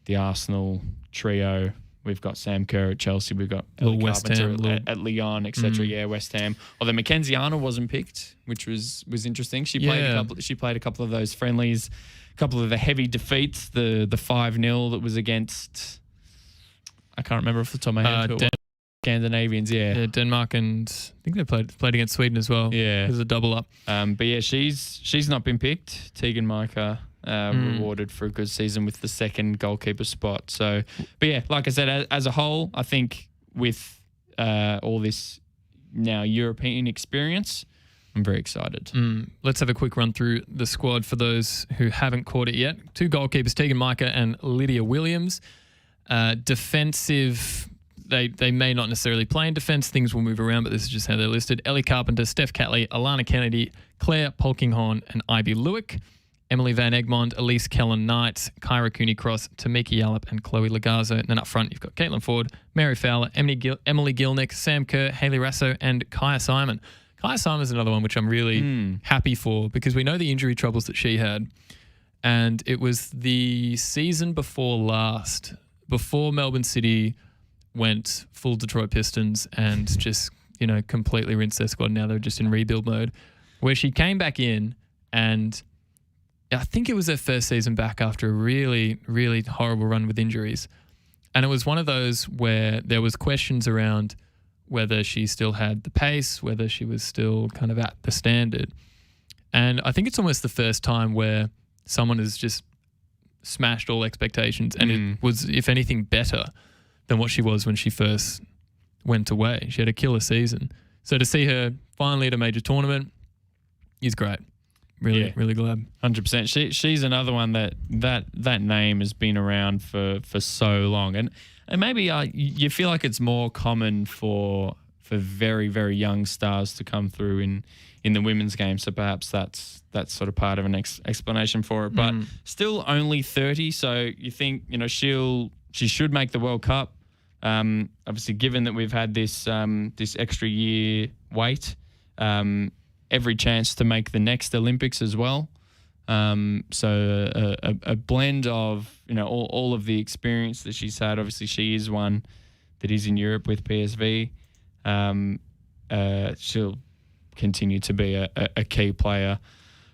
the Arsenal trio. We've got Sam Kerr at Chelsea. We've got Ellie Carpenter at Lyon, etc. Yeah, West Ham. Although Mackenzie Arnold wasn't picked, which was interesting. She played a couple of those friendlies, a couple of the heavy defeats. The 5-0 that was against, I can't remember off the top of my head. Scandinavians, yeah, Denmark, and I think they played against Sweden as well. Yeah, it was a double up. But yeah, she's not been picked. Tegan Micah. Rewarded for a good season with the second goalkeeper spot. So, but yeah, like I said, as a whole, I think with all this now European experience, I'm very excited. Let's have a quick run through the squad for those who haven't caught it yet. 2 goalkeepers, Tegan Micah and Lydia Williams. Defensive, they may not necessarily play in defence. Things will move around, but this is just how they're listed. Ellie Carpenter, Steph Catley, Alana Kennedy, Claire Polkinghorn and Ivy Lewick. Emily Van Egmond, Elise Kellen-Knight, Kyra Cooney-Cross, Tamika Yallop and Chloe Lagazo. And then up front, you've got Caitlin Ford, Mary Fowler, Emily Gilnick, Sam Kerr, Hayley Rasso and Kaya Simon. Kaya Simon's another one which I'm really happy for because we know the injury troubles that she had. And it was the season before last, before Melbourne City went full Detroit Pistons and just, completely rinsed their squad. Now they're just in rebuild mode, where she came back in and I think it was her first season back after a really, really horrible run with injuries. And it was one of those where there was questions around whether she still had the pace, whether she was still kind of at the standard. And I think it's almost the first time where someone has just smashed all expectations and it was, if anything, better than what she was when she first went away. She had a killer season. So to see her finally at a major tournament is great. Really glad. 100%. She's another one that name has been around for so long, and maybe you feel like it's more common for very, very young stars to come through in the women's game. So perhaps that's sort of part of an explanation for it. But still only 30, so you think she should make the World Cup. Obviously, given that we've had this extra year wait. Every chance to make the next Olympics as well. So a blend of all of the experience that she's had. Obviously, she is one that is in Europe with PSV. She'll continue to be a key player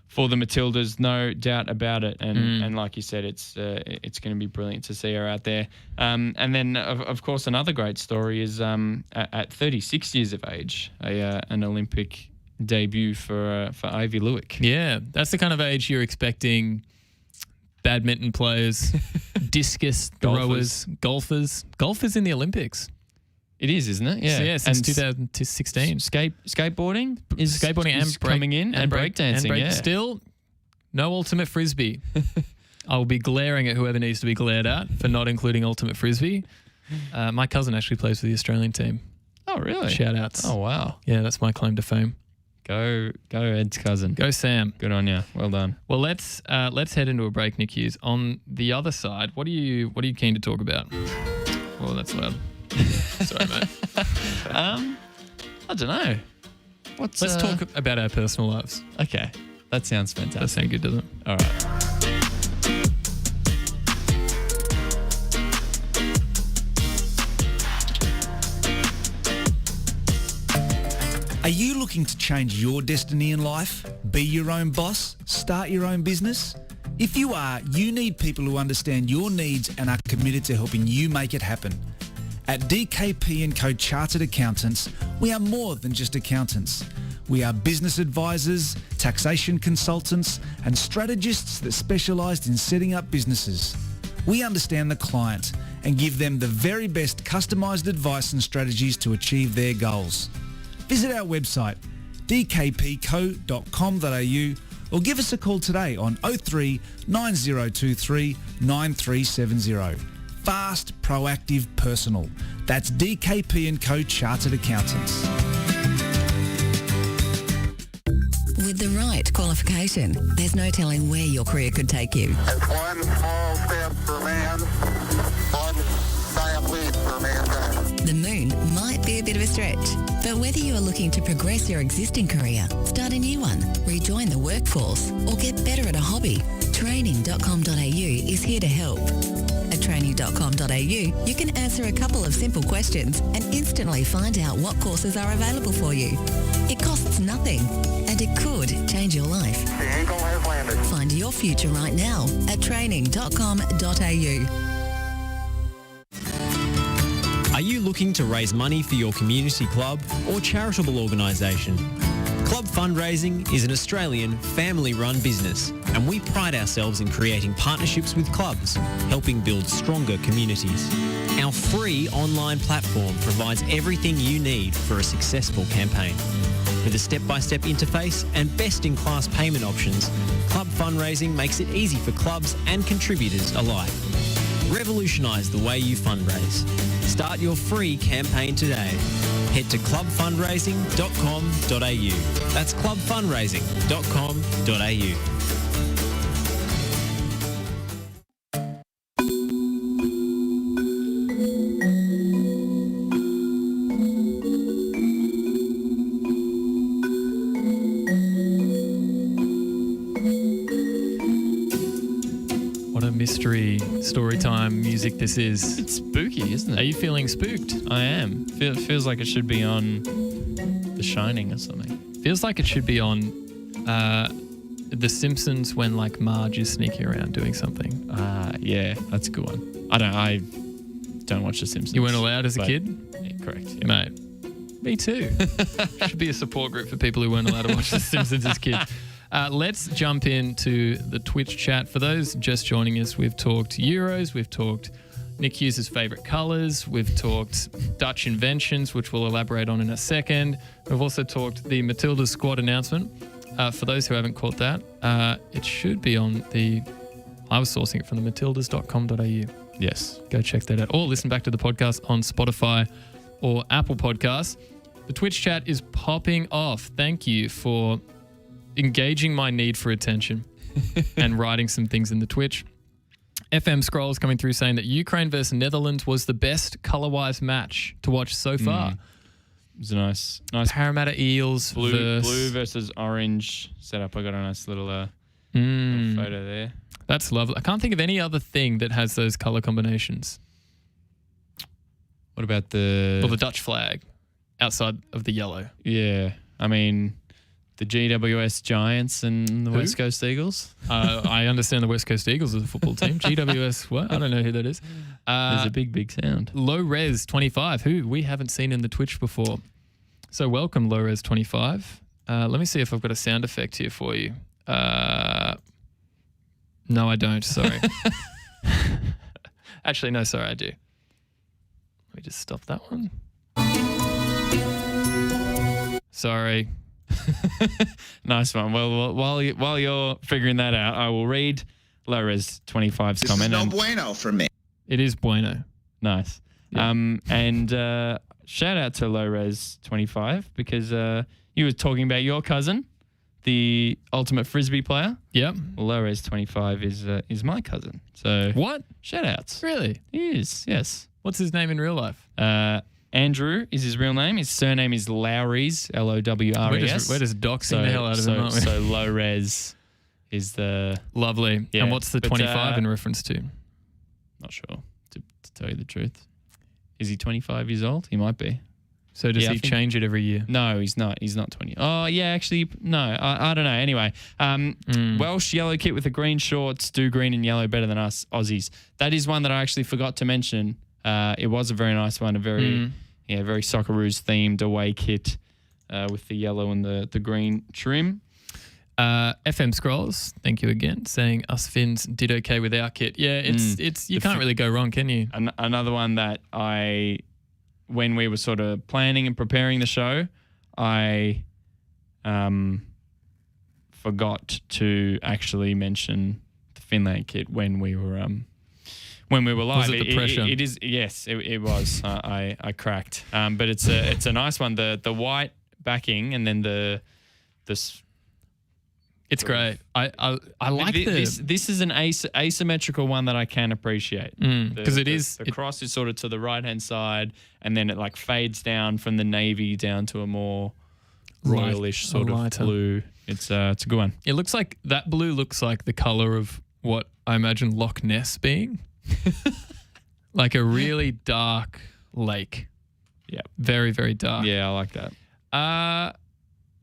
for the Matildas, no doubt about it. And like you said, it's going to be brilliant to see her out there. And then of course another great story is at 36 years of age, an Olympic debut for Ivy Lewick. Yeah, that's the kind of age you're expecting badminton players, discus throwers, golfers in the Olympics. It is, isn't it? Yeah, so yeah, since 2016. Skateboarding is coming in, and breakdancing. Yeah, still no ultimate frisbee. I'll be glaring at whoever needs to be glared at for not including ultimate frisbee. My cousin actually plays for the Australian team. Oh, really? Shout outs. Oh, wow. Yeah, that's my claim to fame. Go Ed's cousin. Go Sam. Good on you. Well done. Well, let's head into a break, Nick Hughes. On the other side, what are you keen to talk about? Oh, that's loud. Sorry, mate. I don't know. Let's talk about our personal lives. Okay. That sounds fantastic. That sounds good, doesn't it? All right.
Are you looking to change your destiny in life? Be your own boss? Start your own business? If you are, you need people who understand your needs and are committed to helping you make it happen. At DKP & Co Chartered Accountants, we are more than just accountants. We are business advisors, taxation consultants, and strategists that specialise in setting up businesses. We understand the client and give them the very best customised advice and strategies to achieve their goals. Visit our website, dkpco.com.au, or give us a call today on 03 9023 9370. Fast, proactive, personal. That's DKP & Co Chartered Accountants.
With the right qualification, there's no telling where your career could take you.
It's one small step for man, one giant leap for mankind.
The moon might be a bit of a stretch, but whether you are looking to progress your existing career, start a new one, rejoin the workforce, or get better at a hobby, training.com.au is here to help. At training.com.au, you can answer a couple of simple questions and instantly find out what courses are available for you. It costs nothing, and it could change your life.
The eagle has landed.
Find your future right now at training.com.au.
Are you looking to raise money for your community club or charitable organisation? Club Fundraising is an Australian family-run business, and we pride ourselves in creating partnerships with clubs, helping build stronger communities. Our free online platform provides everything you need for a successful campaign. With a step-by-step interface and best-in-class payment options, Club Fundraising makes it easy for clubs and contributors alike. Revolutionise the way you fundraise. Start your free campaign today. Head to clubfundraising.com.au. That's clubfundraising.com.au.
Mystery story time music this is.
It's spooky, isn't it?
Are you feeling spooked?
I am. Feels like it should be on The Shining or something.
Feels like it should be on The Simpsons when like Marge is sneaking around doing something.
Yeah, that's a good one. I don't watch The Simpsons.
You weren't allowed as a kid?
Yeah, correct. Yeah.
Mate, me too. Should be a support group for people who weren't allowed to watch The Simpsons as kids. Let's jump into the Twitch chat. For those just joining us, we've talked Euros, we've talked Nick Hughes' favourite colours, we've talked Dutch inventions, which we'll elaborate on in a second. We've also talked the Matildas squad announcement. For those who haven't caught that, it should be on I was sourcing it from the matildas.com.au.
Yes.
Go check that out. Or listen back to the podcast on Spotify or Apple Podcasts. The Twitch chat is popping off. Thank you for engaging my need for attention and writing some things in the Twitch. FM Scrolls coming through saying that Ukraine versus Netherlands was the best colour-wise match to watch so far.
It was a nice
Parramatta Eels
blue versus orange setup. I got a nice little photo there.
That's lovely. I can't think of any other thing that has those colour combinations.
What about the
Dutch flag outside of the yellow?
Yeah, I mean, the GWS Giants and the West Coast Eagles.
I understand the West Coast Eagles as a football team. GWS, what? I don't know who that is.
There's a big sound.
Low Res 25, who we haven't seen in the Twitch before. So welcome, Low Res 25. Let me see if I've got a sound effect here for you. No, I don't. Sorry. Actually, no, sorry, I do. Let me just stop that one. Sorry.
Nice one. Well, while you're figuring that out, I will read Low-Res 25's comment.
This is no bueno for me.
It is bueno.
Nice.
Yeah.
And shout out to Low-Res 25 because you were talking about your cousin, the ultimate Frisbee player.
Yep.
Low-Res 25 is my cousin. So
what?
Shout outs.
Really?
He is, yes.
What's his name in real life?
Andrew is his real name. His surname is Lowries, Lowres.
We're just doxing the hell out of him, aren't we?
So Low Res is the...
Lovely.
Yeah,
and what's the 25 in reference to?
Not sure, to tell you the truth. Is he 25 years old? He might be.
So does
Yeah, I
he
think-
change it every year?
No, he's not. He's not 20. Oh, yeah, actually, no. I don't know. Anyway, Welsh yellow kit with the green shorts do green and yellow better than us Aussies. That is one that I actually forgot to mention. It was a very nice one, a very very Socceroos themed away kit with the yellow and the green trim.
FM Scrolls, thank you again, saying us Finns did okay with our kit. Yeah, it's you can't really go wrong, can you?
Another one that when we were sort of planning and preparing the show, I forgot to actually mention the Finland kit when we were live.
Was it the pressure?
It is. Yes, it was. I cracked. But it's a nice one. The white backing and then
It's great. I like
this is an asymmetrical one that I can appreciate
because
the cross is sort of to the right hand side and then it like fades down from the navy down to a more royalish sort of blue. It's a good one.
It looks like that blue looks like the color of what I imagine Loch Ness being, like a really dark lake.
Yeah,
very very dark.
Yeah, I like that.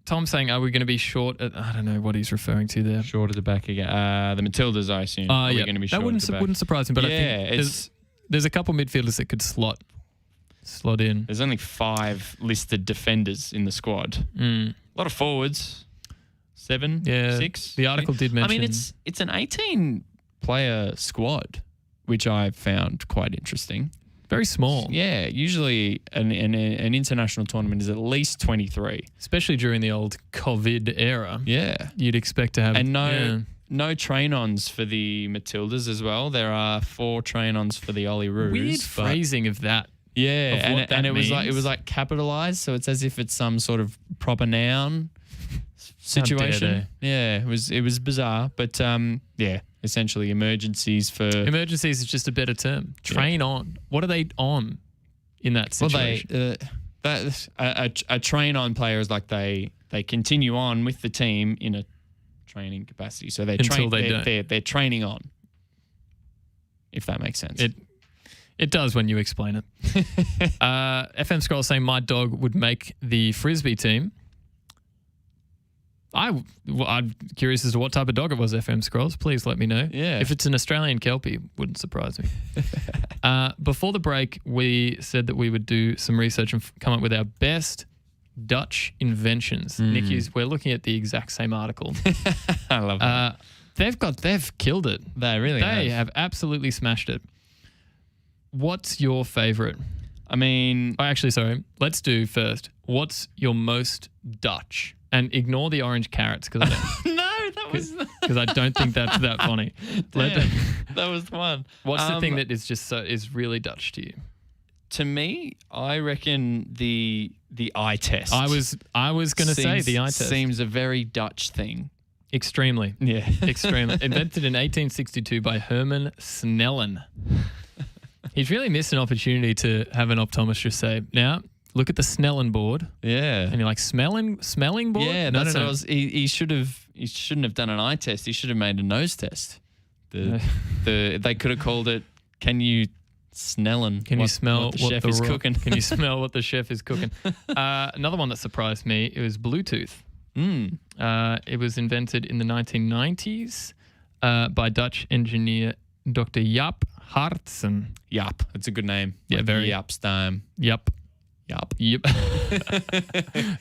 Tom's saying, are we going to be short at, I don't know what he's referring to there.
Short at the back again. The Matildas, I assume. Are we going to be short at the back?
Wouldn't surprise me, but I think there's a couple midfielders that could slot in.
There's only 5 listed defenders in the squad. A lot of forwards. 7, 6.
The article did mention.
I mean, it's an 18-player squad, which I found quite interesting.
Very small.
Yeah, usually an international tournament is at least 23.
Especially during the old COVID era.
Yeah.
You'd expect to have...
And no train-ons for the Matildas as well. There are 4 train-ons for the Olyroos.
Weird phrasing of that.
Yeah,
and
it was like capitalized, so it's as if it's some sort of proper noun situation. Yeah, it was bizarre, but essentially emergencies
is just a better term. Train on. What are they on in that situation?
Well, a train on player is like they continue on with the team in a training capacity. So they're training on. If that makes sense.
It does when you explain it. FM Scroll saying my dog would make the Frisbee team. I'm curious as to what type of dog it was, FM Scrolls. Please let me know.
Yeah.
If it's an Australian Kelpie, wouldn't surprise me. Before the break, we said that we would do some research and come up with our best Dutch inventions. Nick Hughes, we're looking at the exact same article.
I love that.
They've killed it.
They
have absolutely smashed it. What's your favourite?
I mean...
actually, sorry. Let's do first. What's your most Dutch? And ignore the orange carrots because I don't think that's that funny.
That was one.
What's the thing that is just is really Dutch to you?
To me, I reckon the eye test.
I was going to say the eye test
seems a very Dutch thing.
Extremely.
Yeah.
Extremely. Invented in 1862 by Herman Snellen. He's really missed an opportunity to have an optometrist say, now, look at the Snellen board.
Yeah.
And you're like, smelling board?
Yeah, that's what I was. He shouldn't have done an eye test. He should have made a nose test. They could have called it, can you Snellen?
Can you smell
what the chef is cooking?
Can you smell what the chef is cooking? Another one that surprised me, it was Bluetooth. It was invented in the 1990s by Dutch engineer Dr. Jaap Hartsen.
Jaap, that's a good name.
Yeah,
like
very.
Jaap's time.
Yep.
Yep.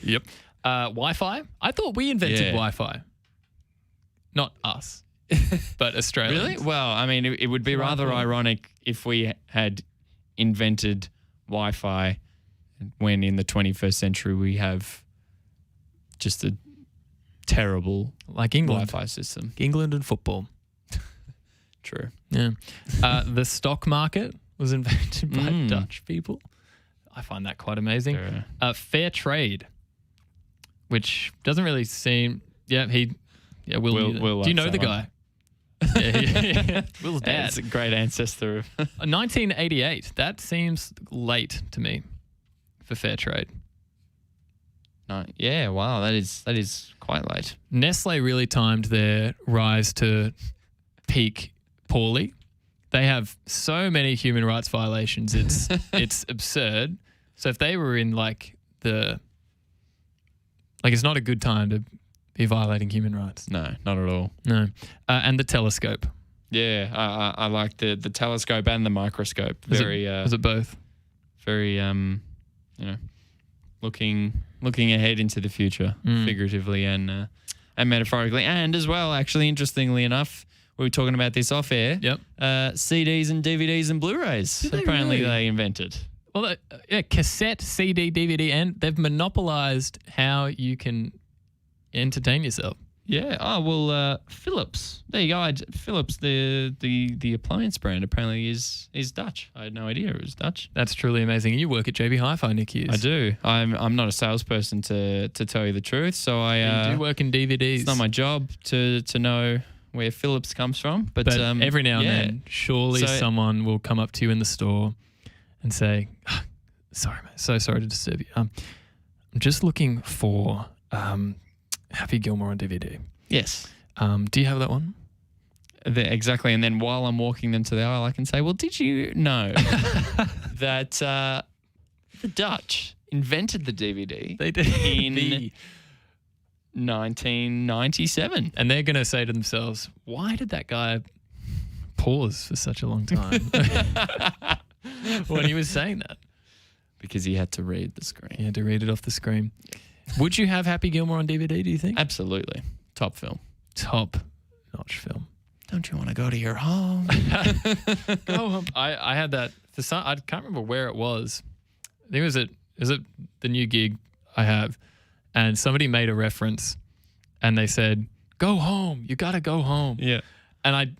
Yep. Wi-Fi? I thought we invented Wi-Fi. Not us, but Australians.
Really? Well, I mean, it would be rather ironic if we had invented Wi-Fi when in the 21st century we have just a terrible
like England
Wi-Fi system.
England and football.
True.
Yeah. The stock market was invented by Dutch people. I find that quite amazing. Fair trade, which doesn't really seem. Yeah, Will. Do you know the guy? Yeah. Will's dad.
It's a great ancestor.
1988. That seems late to me for fair trade.
No. Yeah. Wow. That is quite late.
Nestle really timed their rise to peak poorly. They have so many human rights violations. It's absurd. So if they were in like it's not a good time to be violating human rights.
No, not at all.
No. And the telescope.
Yeah, I like the telescope and the microscope.
Was it both?
Very looking ahead into the future, figuratively and metaphorically, and as well, actually, interestingly enough, we were talking about this off air.
Yep.
CDs and DVDs and Blu-rays. Apparently, they invented.
Well, cassette, CD, DVD, and they've monopolized how you can entertain yourself.
Yeah. Oh well, Philips. There you go. Philips, the appliance brand, apparently is Dutch. I had no idea it was Dutch.
That's truly amazing. You work at JB Hi-Fi, Nick Hughes.
I do. I'm not a salesperson to tell you the truth. So
you do work in DVDs.
It's not my job to know where Philips comes from. But
every now and then, surely someone will come up to you in the store and say, "Sorry, mate. So sorry to disturb you. I'm just looking for Happy Gilmore on DVD."
Yes.
Do you have that one?
Exactly. And then while I'm walking them to the aisle, I can say, well, did you know that the Dutch invented the DVD?
They did.
In 1997.
And they're going to say to themselves, why did that guy pause for such a long time when he was saying that?
Because he had to read the screen.
He had to read it off the screen. Would you have Happy Gilmore on DVD, do you think?
Absolutely. Top film.
Top-notch film.
Don't you want to go to your home?
Go home. I had that for some. I can't remember where it was. I think it was the new gig I have, and somebody made a reference, and they said, "Go home. You got to go home."
Yeah.
And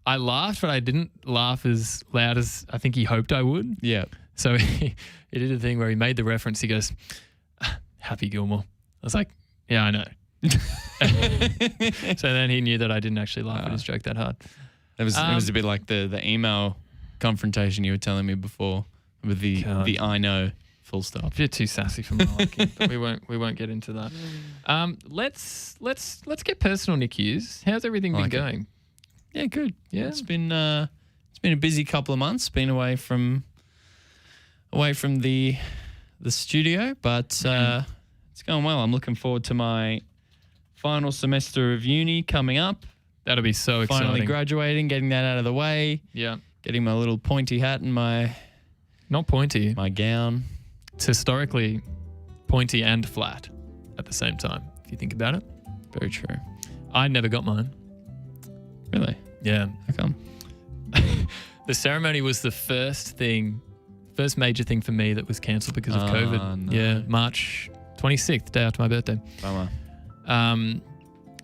I laughed, but I didn't laugh as loud as I think he hoped I would.
Yeah.
So he did a thing where he made the reference. He goes, "Happy Gilmore." I was like, "Yeah, I know." So then he knew that I didn't actually laugh at his joke that hard.
It was a bit like the email confrontation you were telling me before with the I know full stop.
You're too sassy for my liking, but we won't get into that. Let's get personal, Nick Hughes. How's everything been going?
Yeah, good.
Yeah,
it's been a busy couple of months. Been away from the studio, but it's going well. I'm looking forward to my final semester of uni coming up.
That'll be so exciting.
Finally graduating, getting that out of the way.
Yeah.
Getting my little pointy hat and my...
Not pointy.
My gown.
It's historically pointy and flat at the same time, if you think about it.
Very true.
I never got mine.
Really?
Yeah.
How come?
The ceremony was the first major thing for me that was cancelled because of COVID.
No.
Yeah, March 26th, day after my birthday.
Bummer.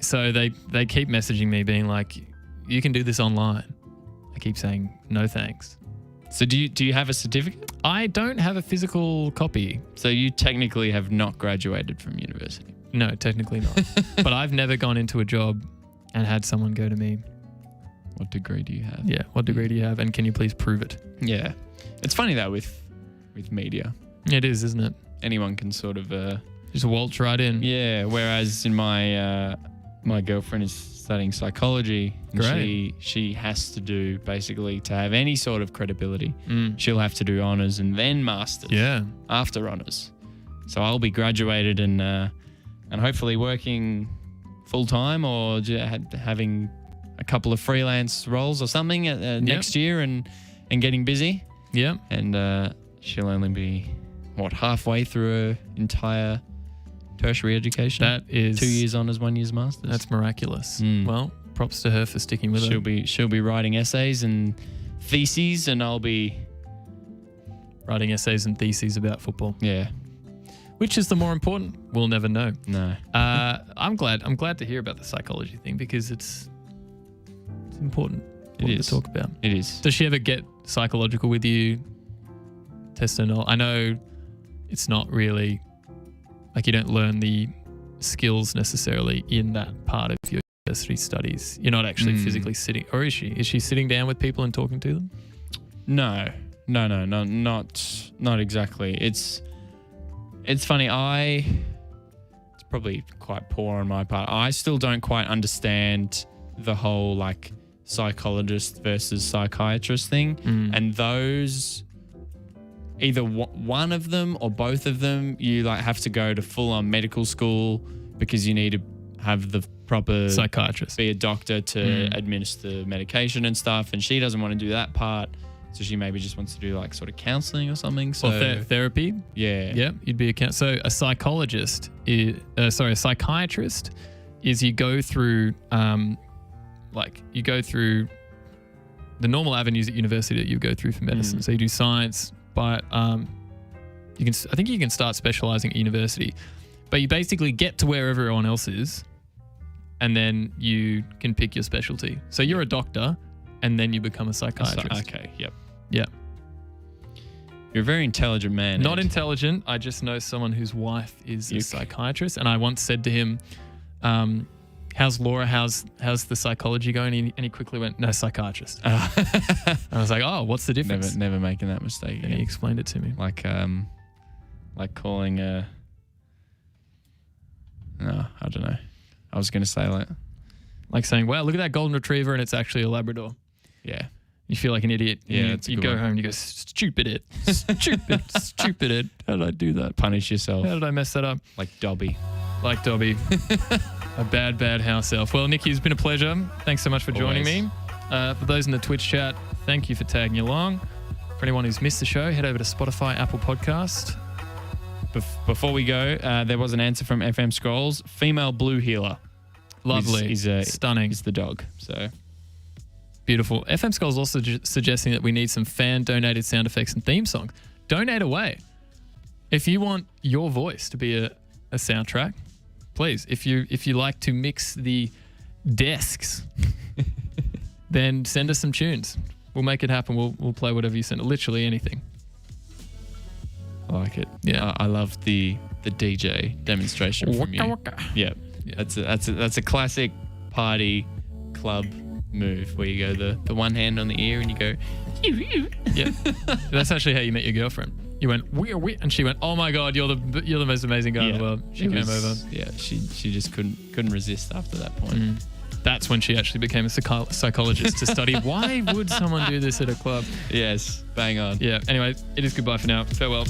So they keep messaging me being like, you can do this online. I keep saying, no thanks.
So do you have a certificate?
I don't have a physical copy.
So you technically have not graduated from university?
No, technically not. But I've never gone into a job and had someone go to me,
what degree do you have?
Yeah, what degree do you have? And can you please prove it?
Yeah. It's funny though with media.
It is, isn't it?
Anyone can sort of...
just waltz right in.
Yeah, whereas in my girlfriend is studying psychology. And
Great.
she has to do, basically, to have any sort of credibility, she'll have to do honours and then masters.
Yeah.
After honours. So I'll be graduated and hopefully working full time or having a couple of freelance roles or something next year and getting busy.
Yeah.
And she'll only be halfway through her entire tertiary education.
That is
2 years honours, 1 year's masters.
That's miraculous. Well, props to her for sticking with it.
She'll be writing essays and theses, and I'll be
writing essays and theses about football.
Yeah.
Which is the more important? We'll never know.
No.
I'm glad to hear about the psychology thing because it's important.
It is
to talk about.
It is.
Does she ever get psychological with you? Test and all? I know it's not really like you don't learn the skills necessarily in that part of your university studies. You're not actually physically sitting, or is she? Is she sitting down with people and talking to them?
No, not exactly. It's funny. It's probably quite poor on my part. I still don't quite understand the whole like psychologist versus psychiatrist thing, and those either one of them or both of them, you like have to go to full-on medical school because you need to have the proper
psychiatrist,
be a doctor to administer medication and stuff. And she doesn't want to do that part, so she maybe just wants to do like sort of counselling or something. So
or therapy.
Yeah,
you'd be so a psychologist is a psychiatrist is you go through the normal avenues at university that you go through for medicine. So you do science, but I think you can start specializing at university, but you basically get to where everyone else is, and then you can pick your specialty. So you're a doctor, and then you become a psychiatrist.
Okay. Yep.
Yeah.
You're a very intelligent man.
Not intelligent. I just know someone whose wife is a psychiatrist, and I once said to him, how's Laura? How's the psychology going? And he quickly went, no, psychiatrist. I was like, oh, what's the difference?
Never making that mistake.
And he explained it to me.
Like calling no, I don't know. I was going to say
like saying, wow, look at that golden retriever, and it's actually a Labrador.
Yeah.
You feel like an idiot.
Yeah,
you go home and you go, stupid it. Stupid it. How did I do that?
Punish yourself.
How did I mess that up?
Like Dobby.
A bad house elf. Well, Nikki, it's been a pleasure. Thanks so much for joining me. For those in the Twitch chat, thank you for tagging along. For anyone who's missed the show, head over to Spotify, Apple Podcast.
Before we go, there was an answer from FM Scrolls. Female blue healer.
Lovely.
Stunning. Is the dog. So
beautiful. FM Scrolls also suggesting that we need some fan-donated sound effects and theme songs. Donate away. If you want your voice to be a soundtrack, please. If you like to mix the desks, then send us some tunes. We'll make it happen. We'll play whatever you send. Literally anything.
I like it.
Yeah,
I love the DJ demonstration from you. Yeah, that's a classic party club move where you go the one hand on the ear and you go.
Yeah, that's actually how you met your girlfriend. You went we, and she went, oh my god, you're the most amazing guy in the world. She came over.
Yeah, she just couldn't resist after that point.
That's when she actually became a psychologist to study why would someone do this at a club.
Yes, bang on.
Yeah. Anyway, it is goodbye for now. Farewell.